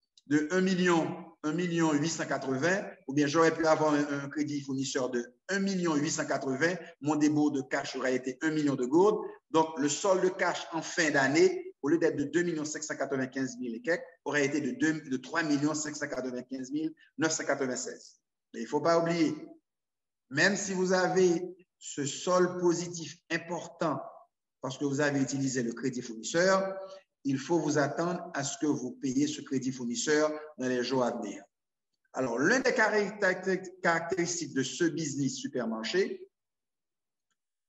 1 million 880, ou bien j'aurais pu avoir un crédit fournisseur de 1 million 880, mon débours de cash aurait été 1 million de gourdes. Donc, le solde cash en fin d'année, au lieu d'être de 2 595 000 et quelques, aurait été de 3 595 996. Mais il ne faut pas oublier, même si vous avez ce solde positif important parce que vous avez utilisé le crédit fournisseur, il faut vous attendre à ce que vous payiez ce crédit fournisseur dans les jours à venir. Alors, l'une des caractéristiques de ce business supermarché,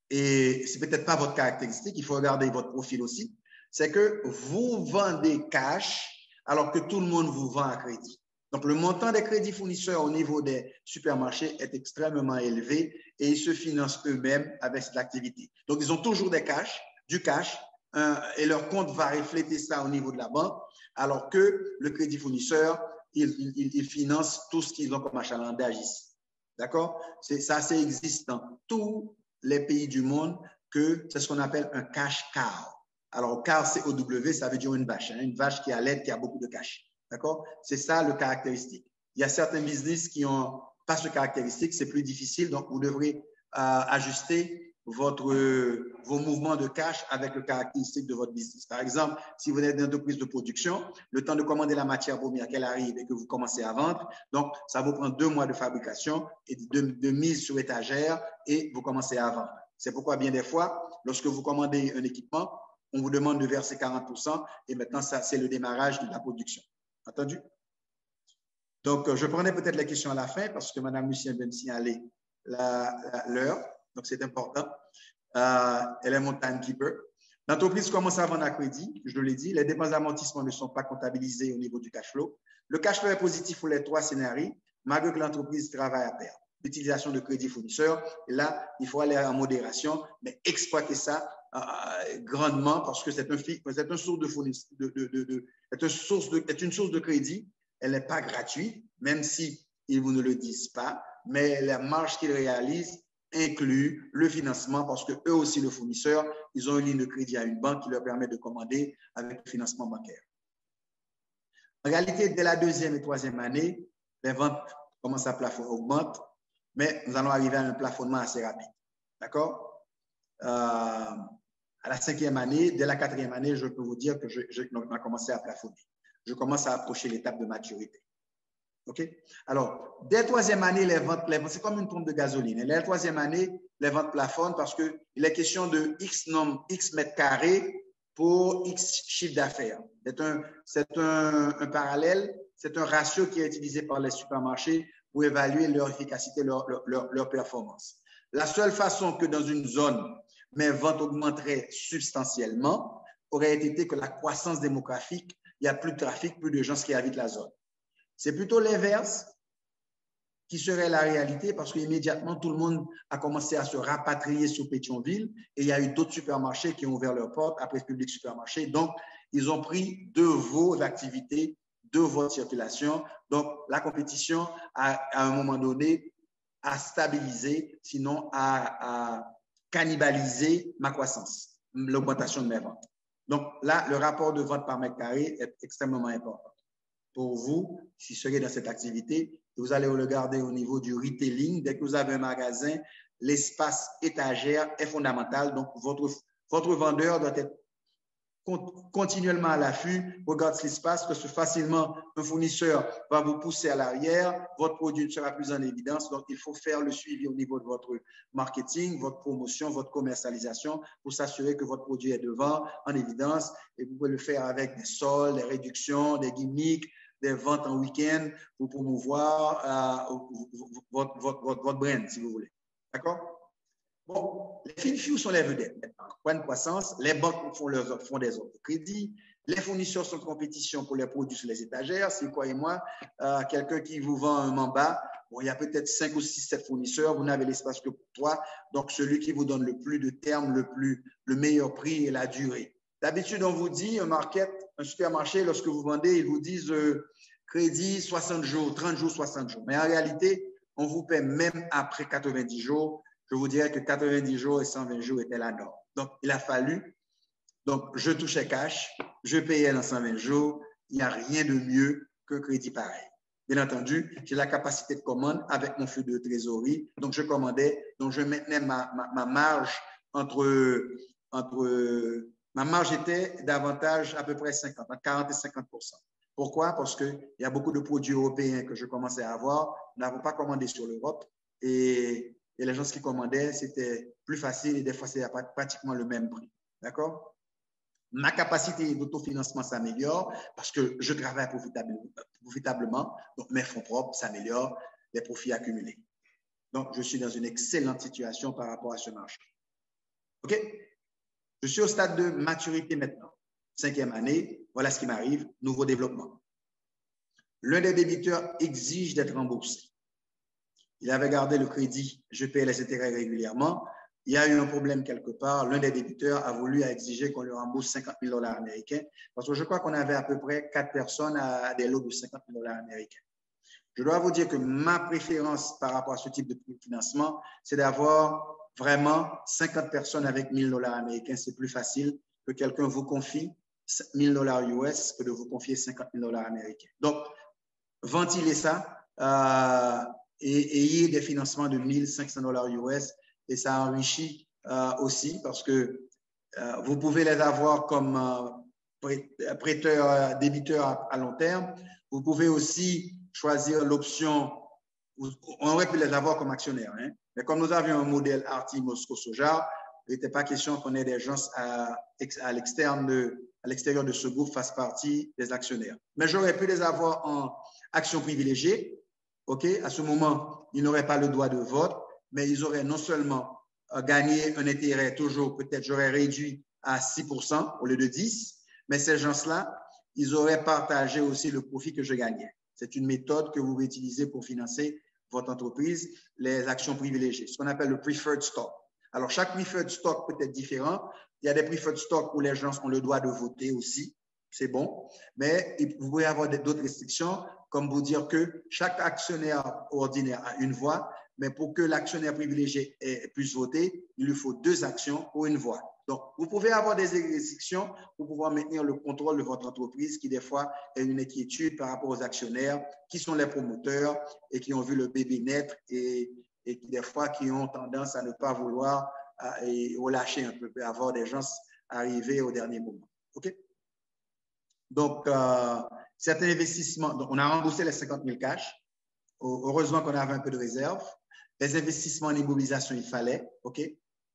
et ce n'est peut-être pas votre caractéristique, il faut regarder votre profil aussi, c'est que vous vendez cash alors que tout le monde vous vend à crédit. Donc, le montant des crédits fournisseurs au niveau des supermarchés est extrêmement élevé et ils se financent eux-mêmes avec cette activité. Donc, ils ont toujours du cash, et leur compte va refléter ça au niveau de la banque, alors que le crédit fournisseur ils financent tout ce qu'ils ont comme achalandage ici. D'accord? Ça, c'est existe dans tous les pays du monde, que c'est ce qu'on appelle un cash cow. Alors, cow, C-O-W, ça veut dire une vache. Hein, une vache qui a l'aide, qui a beaucoup de cash. D'accord? C'est ça le caractéristique. Il y a certains business qui n'ont pas ce caractéristique, c'est plus difficile, donc vous devrez ajuster vos mouvements de cash avec le caractéristique de votre business. Par exemple, si vous êtes une entreprise de production, le temps de commander la matière première qu'elle arrive et que vous commencez à vendre, donc ça vous prend 2 mois de fabrication et de mise sur étagère et vous commencez à vendre. C'est pourquoi bien des fois, lorsque vous commandez un équipement, on vous demande de verser 40% et maintenant, ça, c'est le démarrage de la production. Entendu? Donc, je prenais peut-être les questions à la fin parce que Mme Lucien vient de signaler l'heure. Donc, c'est important. Elle est mon timekeeper. L'entreprise commence à vendre à crédit, je l'ai dit. Les dépenses d'amortissement ne sont pas comptabilisées au niveau du cash flow. Le cash flow est positif pour les 3 scénarios, malgré que l'entreprise travaille à perdre. L'utilisation de crédit fournisseur, et là, il faut aller en modération, mais exploiter ça grandement parce que c'est une source de crédit. Elle n'est pas gratuite, même si ils vous ne le disent pas, mais la marge qu'ils réalisent inclut le financement parce que eux aussi, le fournisseur, ils ont une ligne de crédit à une banque qui leur permet de commander avec le financement bancaire. En réalité, dès la 2e et 3e année, les ventes commencent à plafonner, augmentent, mais nous allons arriver à un plafonnement assez rapide. D'accord? À la 5e année, dès la 4e année, je peux vous dire que on a commencé à plafonner. Je commence à approcher l'étape de maturité. OK? Alors, dès la 3e année, les ventes c'est comme une pompe de gasoline. Et dès la 3e année, les ventes plafonnent parce qu'il est question de X mètres carrés pour X chiffre d'affaires. C'est un parallèle, c'est un ratio qui est utilisé par les supermarchés pour évaluer leur efficacité, leur performance. La seule façon que dans une zone, mes ventes augmenteraient substantiellement aurait été que la croissance démographique, il y a plus de trafic, plus de gens qui habitent la zone. C'est plutôt l'inverse qui serait la réalité parce qu'immédiatement, tout le monde a commencé à se rapatrier sur Pétionville et il y a eu d'autres supermarchés qui ont ouvert leurs portes après Public Supermarché. Donc, ils ont pris de vos activités, de votre circulation. Donc, la compétition, à un moment donné, a stabilisé, sinon a cannibalisé ma croissance, l'augmentation de mes ventes. Donc, là, le rapport de vente par mètre carré est extrêmement important. Pour vous, si vous serez dans cette activité, vous allez le regarder au niveau du retailing. Dès que vous avez un magasin, l'espace étagère est fondamental. Donc, votre vendeur doit être continuellement à l'affût. Regarde ce qui se passe parce que facilement, un fournisseur va vous pousser à l'arrière. Votre produit ne sera plus en évidence. Donc, il faut faire le suivi au niveau de votre marketing, votre promotion, votre commercialisation pour s'assurer que votre produit est devant, en évidence. Et vous pouvez le faire avec des soldes, des réductions, des gimmicks, des ventes en week-end pour promouvoir votre brand, si vous voulez. D'accord? Bon, les FinFew sont les vedettes. Point de croissance, les banques font des offres de crédit, les fournisseurs sont en compétition pour les produits sur les étagères. Si, croyez-moi, quelqu'un qui vous vend un mamba, bon, il y a peut-être 5 ou 6, 7 fournisseurs, vous n'avez l'espace que pour 3. Donc, celui qui vous donne le plus de termes, le meilleur prix et la durée. D'habitude, on vous dit, un supermarché, lorsque vous vendez, ils vous disent crédit 60 jours, 30 jours, 60 jours. Mais en réalité, on vous paie même après 90 jours. Je vous dirais que 90 jours et 120 jours étaient la norme. Donc, il a fallu. Donc, je touchais cash, je payais dans 120 jours. Il n'y a rien de mieux qu'un crédit pareil. Bien entendu, j'ai la capacité de commande avec mon flux de trésorerie. Donc, je commandais. Donc, je maintenais ma marge ma marge était davantage à peu près 50, entre 40 et 50%. Pourquoi? Parce qu'il y a beaucoup de produits européens que je commençais à avoir. Nous n'avons pas commandé sur l'Europe. Et les gens qui commandaient, c'était plus facile et des fois, c'est pratiquement le même prix. D'accord? Ma capacité d'autofinancement s'améliore parce que je travaille profitablement. Donc, mes fonds propres s'améliorent, les profits accumulés. Donc, je suis dans une excellente situation par rapport à ce marché. OK? Je suis au stade de maturité maintenant. 5e année, voilà ce qui m'arrive, nouveau développement. L'un des débiteurs exige d'être remboursé. Il avait gardé le crédit, je paye les intérêts régulièrement. il y a eu un problème quelque part. L'un des débiteurs a voulu exiger qu'on lui rembourse 50 000 $ américains parce que je crois qu'on avait à peu près 4 personnes à des lots de 50 000 $ américains. Je dois vous dire que ma préférence par rapport à ce type de financement, c'est d'avoir vraiment 50 personnes avec 1 000 $ américains. C'est plus facile que quelqu'un vous confie 1 000 $ US que de vous confier 50 000 $ américains. Donc, ventilez ça et ayez des financements de 1 500 $ US et ça enrichit aussi parce que vous pouvez les avoir comme prêteurs, débiteurs à long terme. Vous pouvez aussi choisir l'option, on aurait pu les avoir comme actionnaires, hein, mais comme nous avions un modèle Arty Moscow Soja, il n'était pas question qu'on ait des gens à l'extérieur de ce groupe fassent partie des actionnaires. Mais j'aurais pu les avoir en actions privilégiées. OK? À ce moment, ils n'auraient pas le droit de vote, mais ils auraient non seulement gagné un intérêt, toujours peut-être j'aurais réduit à 6% au lieu de 10%, mais ces gens-là, ils auraient partagé aussi le profit que je gagnais. C'est une méthode que vous pouvez utiliser pour financer votre entreprise, les actions privilégiées, ce qu'on appelle le preferred stock. Alors, chaque preferred stock peut être différent. Il y a des preferred stock où les gens ont le droit de voter aussi, c'est bon, mais vous pouvez avoir d'autres restrictions, comme vous dire que chaque actionnaire ordinaire a une voix, mais pour que l'actionnaire privilégié puisse voter, il lui faut 2 actions pour une voix. Donc, vous pouvez avoir des restrictions pour pouvoir maintenir le contrôle de votre entreprise qui, des fois, est une inquiétude par rapport aux actionnaires qui sont les promoteurs et qui ont vu le bébé naître et qui, des fois, qui ont tendance à ne pas vouloir relâcher un peu, avoir des gens arriver au dernier moment. OK? Donc, certains investissements, donc on a remboursé les 50 000 cash. Heureusement qu'on avait un peu de réserve. Les investissements en immobilisation, il fallait. OK?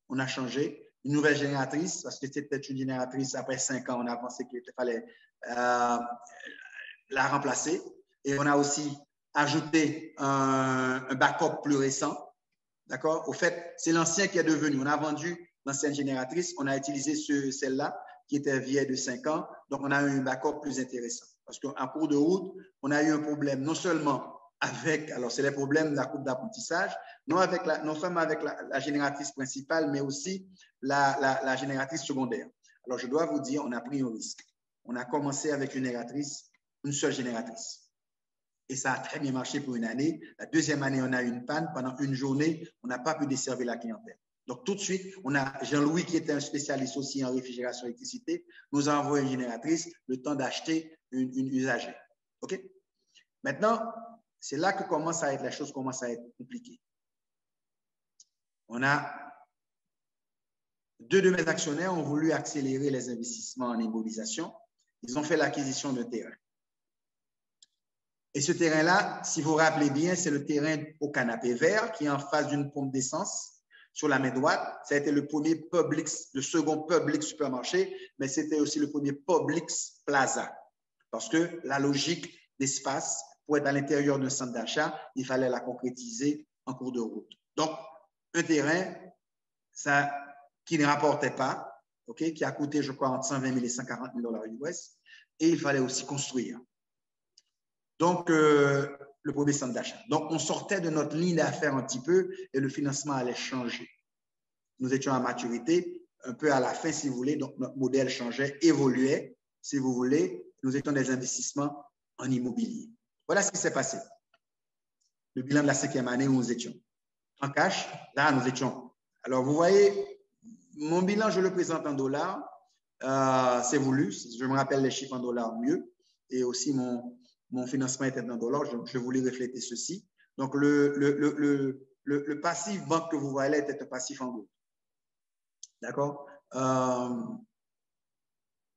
On a changé. Une nouvelle génératrice, parce que c'était peut-être une génératrice, après 5 ans, on a pensé qu'il fallait la remplacer. Et on a aussi ajouté un backup plus récent. D'accord? Au fait, c'est l'ancien qui est devenu. On a vendu l'ancienne génératrice, on a utilisé celle-là qui était vieille de 5 ans. Donc, on a eu un backup plus intéressant. Parce qu'en cours de route, on a eu un problème non seulement avec, alors c'est les problèmes de la courbe d'apprentissage, non seulement avec la génératrice principale, mais aussi la génératrice secondaire. Alors, je dois vous dire, on a pris un risque. On a commencé avec une seule génératrice. Et ça a très bien marché pour une année. La deuxième année, on a eu une panne. Pendant une journée, on n'a pas pu desservir la clientèle. Donc, tout de suite, on a Jean-Louis, qui était un spécialiste aussi en réfrigération et électricité, nous a envoyé une génératrice, le temps d'acheter une usagée. OK? Maintenant, c'est là que les choses commencent à être compliquées. On a 2 de mes actionnaires ont voulu accélérer les investissements en immobilisation. Ils ont fait l'acquisition d'un terrain. Et ce terrain-là, si vous vous rappelez bien, c'est le terrain au canapé vert qui est en face d'une pompe d'essence sur la main droite. Ça a été le second Publix supermarché, mais c'était aussi le premier Publix Plaza. Parce que la logique d'espace, pour être à l'intérieur d'un centre d'achat, il fallait la concrétiser en cours de route. Donc, un terrain qui ne rapportait pas, okay, qui a coûté, je crois, entre 120 000 et 140 000 $ US, et il fallait aussi construire. Donc, le premier centre d'achat. Donc, on sortait de notre ligne d'affaires un petit peu et le financement allait changer. Nous étions à maturité, un peu à la fin, si vous voulez, donc notre modèle changeait, évoluait, si vous voulez. Nous étions des investissements en immobilier. Voilà ce qui s'est passé. Le bilan de la 5e année où nous étions. En cash, là, nous étions. Alors, vous voyez, mon bilan, je le présente en dollars. C'est voulu. Je me rappelle les chiffres en dollars mieux. Et aussi, mon financement était en dollars. Je voulais refléter ceci. Donc, le passif banque que vous voyez là était un passif en gros. D'accord?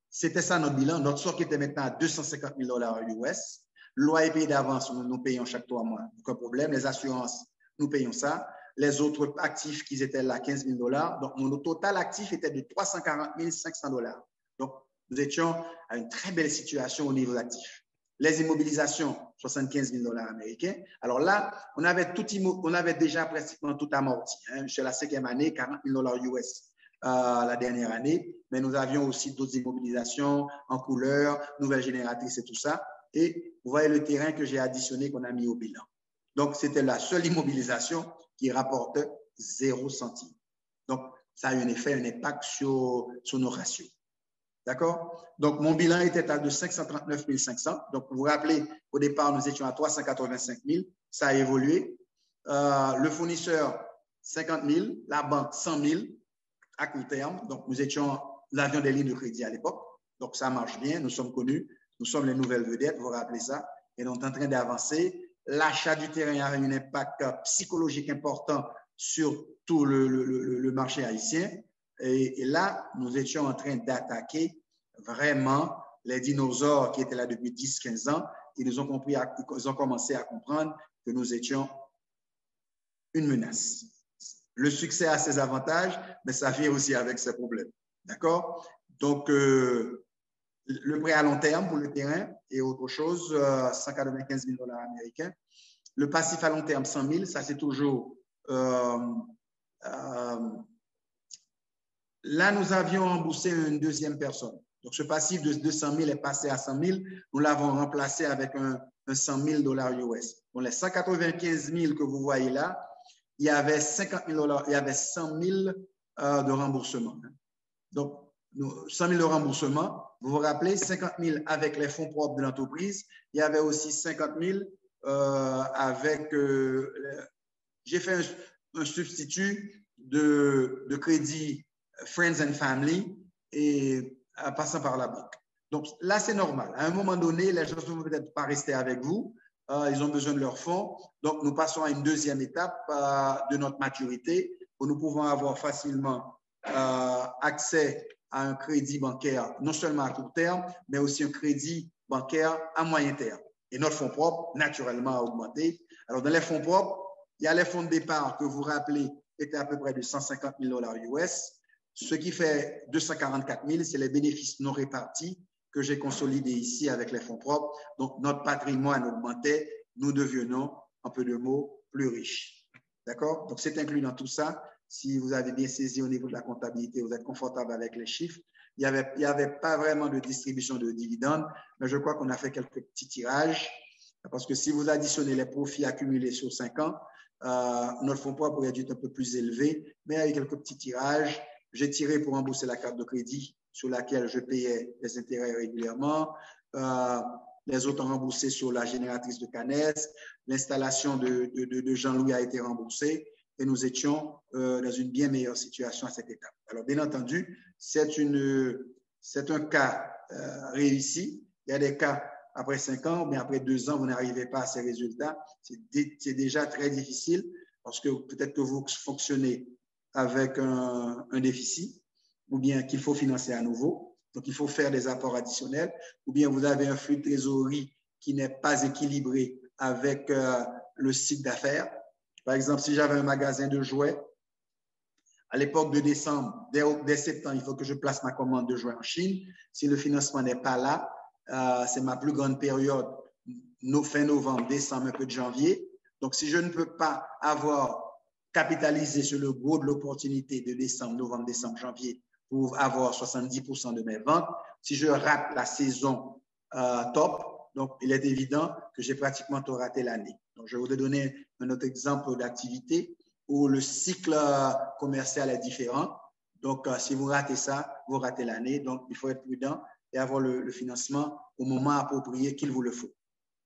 C'était ça notre bilan. Notre stock était maintenant à 250 000 $ US. L'OIP d'avance, nous payons chaque 3 mois. Aucun problème. Les assurances, nous payons ça. Les autres actifs qui étaient là, 15 000 $. Donc, mon total actif était de 340 500 $. Donc, nous étions à une très belle situation au niveau actif. Les immobilisations, 75 000 $ américains. Alors là, on avait déjà pratiquement tout amorti. Hein. Sur la 5e année, 40 000 $ US la dernière année. Mais nous avions aussi d'autres immobilisations en couleur, nouvelles génératrices et tout ça. Et vous voyez le terrain que j'ai additionné, qu'on a mis au bilan. Donc, c'était la seule immobilisation qui rapporte 0 centime. Donc, ça a eu un impact sur nos ratios. D'accord? Donc, mon bilan était de 539 500. Donc, vous vous rappelez, au départ, nous étions à 385 000. Ça a évolué. Le fournisseur, 50 000. La banque, 100 000 à court terme. Donc, nous avions des lignes de crédit à l'époque. Donc, ça marche bien. Nous sommes connus. Nous sommes les nouvelles vedettes. Vous vous rappelez ça? Et nous sommes en train d'avancer. L'achat du terrain a eu un impact psychologique important sur tout le marché haïtien. Et là, nous étions en train d'attaquer vraiment les dinosaures qui étaient là depuis 10-15 ans. Ils ont commencé à comprendre que nous étions une menace. Le succès a ses avantages, mais ça vient aussi avec ses problèmes. D'accord? Donc, le prêt à long terme pour le terrain et autre chose, 195 000 $ américains. Le passif à long terme, 100 000, ça c'est toujours... là, nous avions remboursé une deuxième personne. Donc, ce passif de 200 000 est passé à 100 000. Nous l'avons remplacé avec un 100 000 $ US. Donc, les 195 000 que vous voyez là, il y avait 50 000 $, il y avait 100 000 de remboursement. Donc, 100 000 de remboursement, vous vous rappelez, 50 000 avec les fonds propres de l'entreprise. Il y avait aussi 50 000 avec... j'ai fait un substitut de crédit Friends and Family et en passant par la banque. Donc là, c'est normal. À un moment donné, les gens ne vont peut-être pas rester avec vous. Ils ont besoin de leurs fonds. Donc, nous passons à une deuxième étape de notre maturité où nous pouvons avoir facilement accès à un crédit bancaire, non seulement à court terme, mais aussi un crédit bancaire à moyen terme. Et notre fonds propre, naturellement, a augmenté. Alors, dans les fonds propres, il y a les fonds de départ que vous rappelez étaient à peu près de 150 000 $ US. Ce qui fait 244 000, c'est les bénéfices non répartis que j'ai consolidés ici avec les fonds propres. Donc, notre patrimoine augmentait. Nous devenons, en peu de mots, plus riches. D'accord? Donc, c'est inclus dans tout ça. Si vous avez bien saisi au niveau de la comptabilité, vous êtes confortable avec les chiffres. Il n'y avait pas vraiment de distribution de dividendes, mais je crois qu'on a fait quelques petits tirages. Parce que si vous additionnez les profits accumulés sur 5 ans, notre fonds propre pourrait être un peu plus élevé, mais avec quelques petits tirages. J'ai tiré pour rembourser la carte de crédit sur laquelle je payais les intérêts régulièrement. Les autres ont remboursé sur la génératrice de Canes. L'installation de Jean-Louis a été remboursée et nous étions dans une bien meilleure situation à cette étape. Alors, bien entendu, c'est un cas réussi. Il y a des cas après 5 ans, mais après 2 ans, vous n'arrivez pas à ces résultats. C'est déjà très difficile parce que peut-être que vous fonctionnez avec un déficit, ou bien qu'il faut financer à nouveau, donc il faut faire des apports additionnels, ou bien vous avez un flux de trésorerie qui n'est pas équilibré avec le cycle d'affaires. Par exemple, si j'avais un magasin de jouets, à l'époque de décembre, dès septembre, il faut que je place ma commande de jouets en Chine. Si le financement n'est pas là, c'est ma plus grande période, fin novembre, décembre, un peu de janvier. Donc, si je ne peux pas avoir capitaliser sur le gros de l'opportunité de décembre, novembre, décembre, janvier pour avoir 70% de mes ventes. Si je rate la saison top, donc il est évident que j'ai pratiquement tout raté l'année. Donc, je voudrais donner un autre exemple d'activité où le cycle commercial est différent. Donc, si vous ratez ça, vous ratez l'année. Donc, il faut être prudent et avoir le financement au moment approprié qu'il vous le faut.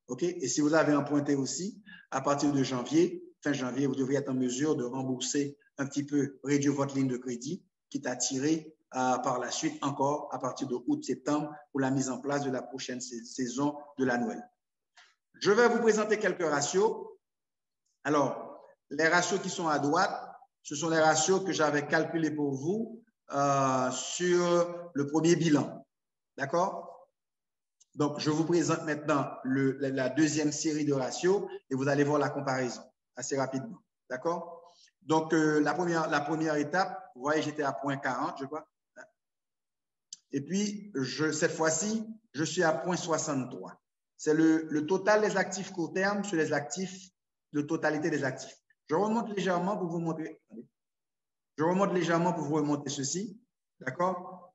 OK? Et si vous avez emprunté aussi, à partir de janvier, fin janvier, vous devriez être en mesure de rembourser un petit peu, réduire votre ligne de crédit, quitte à tirer par la suite encore à partir de août-septembre pour la mise en place de la prochaine saison de la Noël. Je vais vous présenter quelques ratios. Alors, les ratios qui sont à droite, ce sont les ratios que j'avais calculés pour vous sur le premier bilan. D'accord? Donc, je vous présente maintenant la deuxième série de ratios et vous allez voir la comparaison assez rapidement. D'accord? Donc, la première étape, vous voyez, j'étais à 0,40, je crois. Et puis, cette fois-ci, je suis à 0,63. C'est le total des actifs court terme sur les actifs, de totalité des actifs. Je remonte légèrement pour vous montrer. Je remonte légèrement pour vous remonter ceci. D'accord?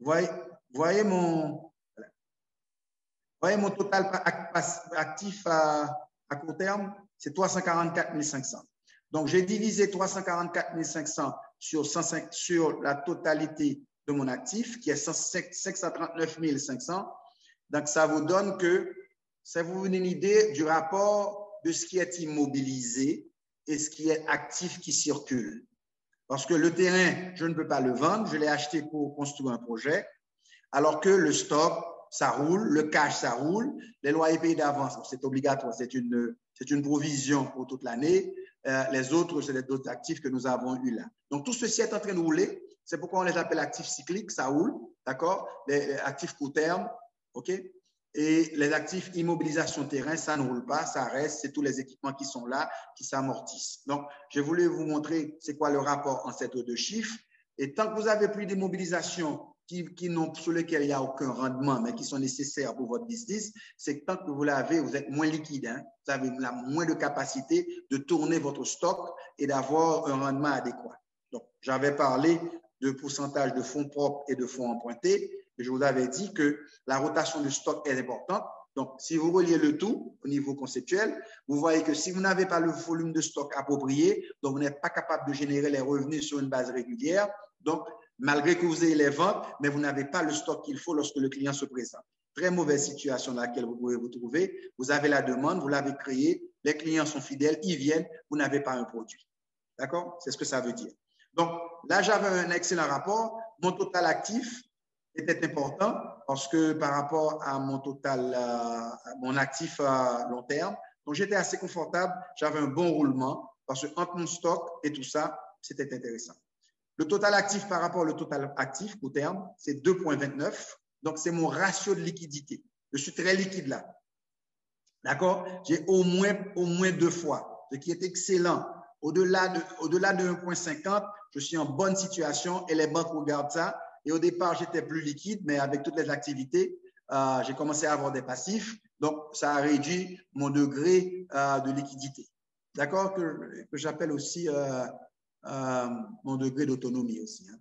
Voyez mon total actif à court terme, c'est 344 500. Donc, j'ai divisé 344 500 sur la totalité de mon actif, qui est 539 500. Donc, ça vous donne ça vous donne une idée du rapport de ce qui est immobilisé et ce qui est actif qui circule. Parce que le terrain, je ne peux pas le vendre, je l'ai acheté pour construire un projet, alors que le stock, ça roule, le cash, ça roule, les loyers payés d'avance, c'est obligatoire, c'est une provision pour toute l'année. Les autres, c'est d'autres actifs que nous avons eu là. Donc, tout ceci est en train de rouler. C'est pourquoi on les appelle actifs cycliques, ça roule, d'accord? Les actifs court terme, OK? Et les actifs immobilisation terrain, ça ne roule pas, ça reste, c'est tous les équipements qui sont là, qui s'amortissent. Donc, je voulais vous montrer c'est quoi le rapport entre ces deux chiffres. Et tant que vous avez plus d'immobilisation sur lesquels il n'y a aucun rendement, mais qui sont nécessaires pour votre business, c'est que tant que vous l'avez, vous êtes moins liquide, hein? Vous avez moins de capacité de tourner votre stock et d'avoir un rendement adéquat. Donc, j'avais parlé de pourcentage de fonds propres et de fonds empruntés, et je vous avais dit que la rotation du stock est importante. Donc, si vous reliez le tout au niveau conceptuel, vous voyez que si vous n'avez pas le volume de stock approprié, donc vous n'êtes pas capable de générer les revenus sur une base régulière, donc malgré que vous ayez les ventes, mais vous n'avez pas le stock qu'il faut lorsque le client se présente. Très mauvaise situation dans laquelle vous pouvez vous trouver. Vous avez la demande, vous l'avez créée, les clients sont fidèles, ils viennent, vous n'avez pas un produit. D'accord? C'est ce que ça veut dire. Donc, là, j'avais un excellent rapport. Mon total actif était important parce que par rapport à mon total, mon actif à long terme, donc j'étais assez confortable, j'avais un bon roulement parce que entre mon stock et tout ça, c'était intéressant. Le total actif par rapport au total actif court terme, c'est 2,29. Donc, c'est mon ratio de liquidité. Je suis très liquide là. D'accord? J'ai au moins 2 fois, ce qui est excellent. Au-delà de 1,50, je suis en bonne situation et les banques regardent ça. Et au départ, j'étais plus liquide, mais avec toutes les activités, j'ai commencé à avoir des passifs. Donc, ça a réduit mon degré de liquidité. D'accord? Que j'appelle aussi mon degré d'autonomie aussi. Hein.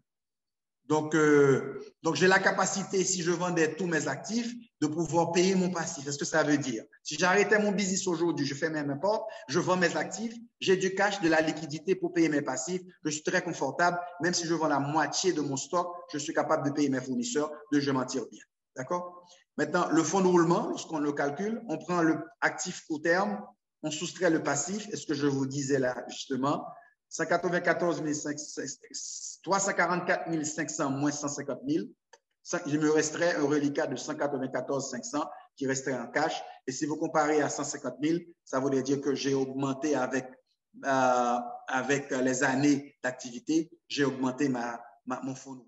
Donc j'ai la capacité, si je vendais tous mes actifs, de pouvoir payer mon passif. C'est ce que ça veut dire. Si j'arrêtais mon business aujourd'hui, je fais même n'importe, je vends mes actifs, j'ai du cash, de la liquidité pour payer mes passifs. Je suis très confortable. Même si je vends la moitié de mon stock, je suis capable de payer mes fournisseurs, je m'en tire bien. D'accord? Maintenant, le fonds de roulement, lorsqu'on le calcule, on prend le actif court terme, on soustrait le passif, et ce que je vous disais là, justement, 344 500 moins 150 000, il me resterait un reliquat de 194 500 qui resterait en cash. Et si vous comparez à 150 000, ça voudrait dire que j'ai augmenté avec les années d'activité, j'ai augmenté mon fonds.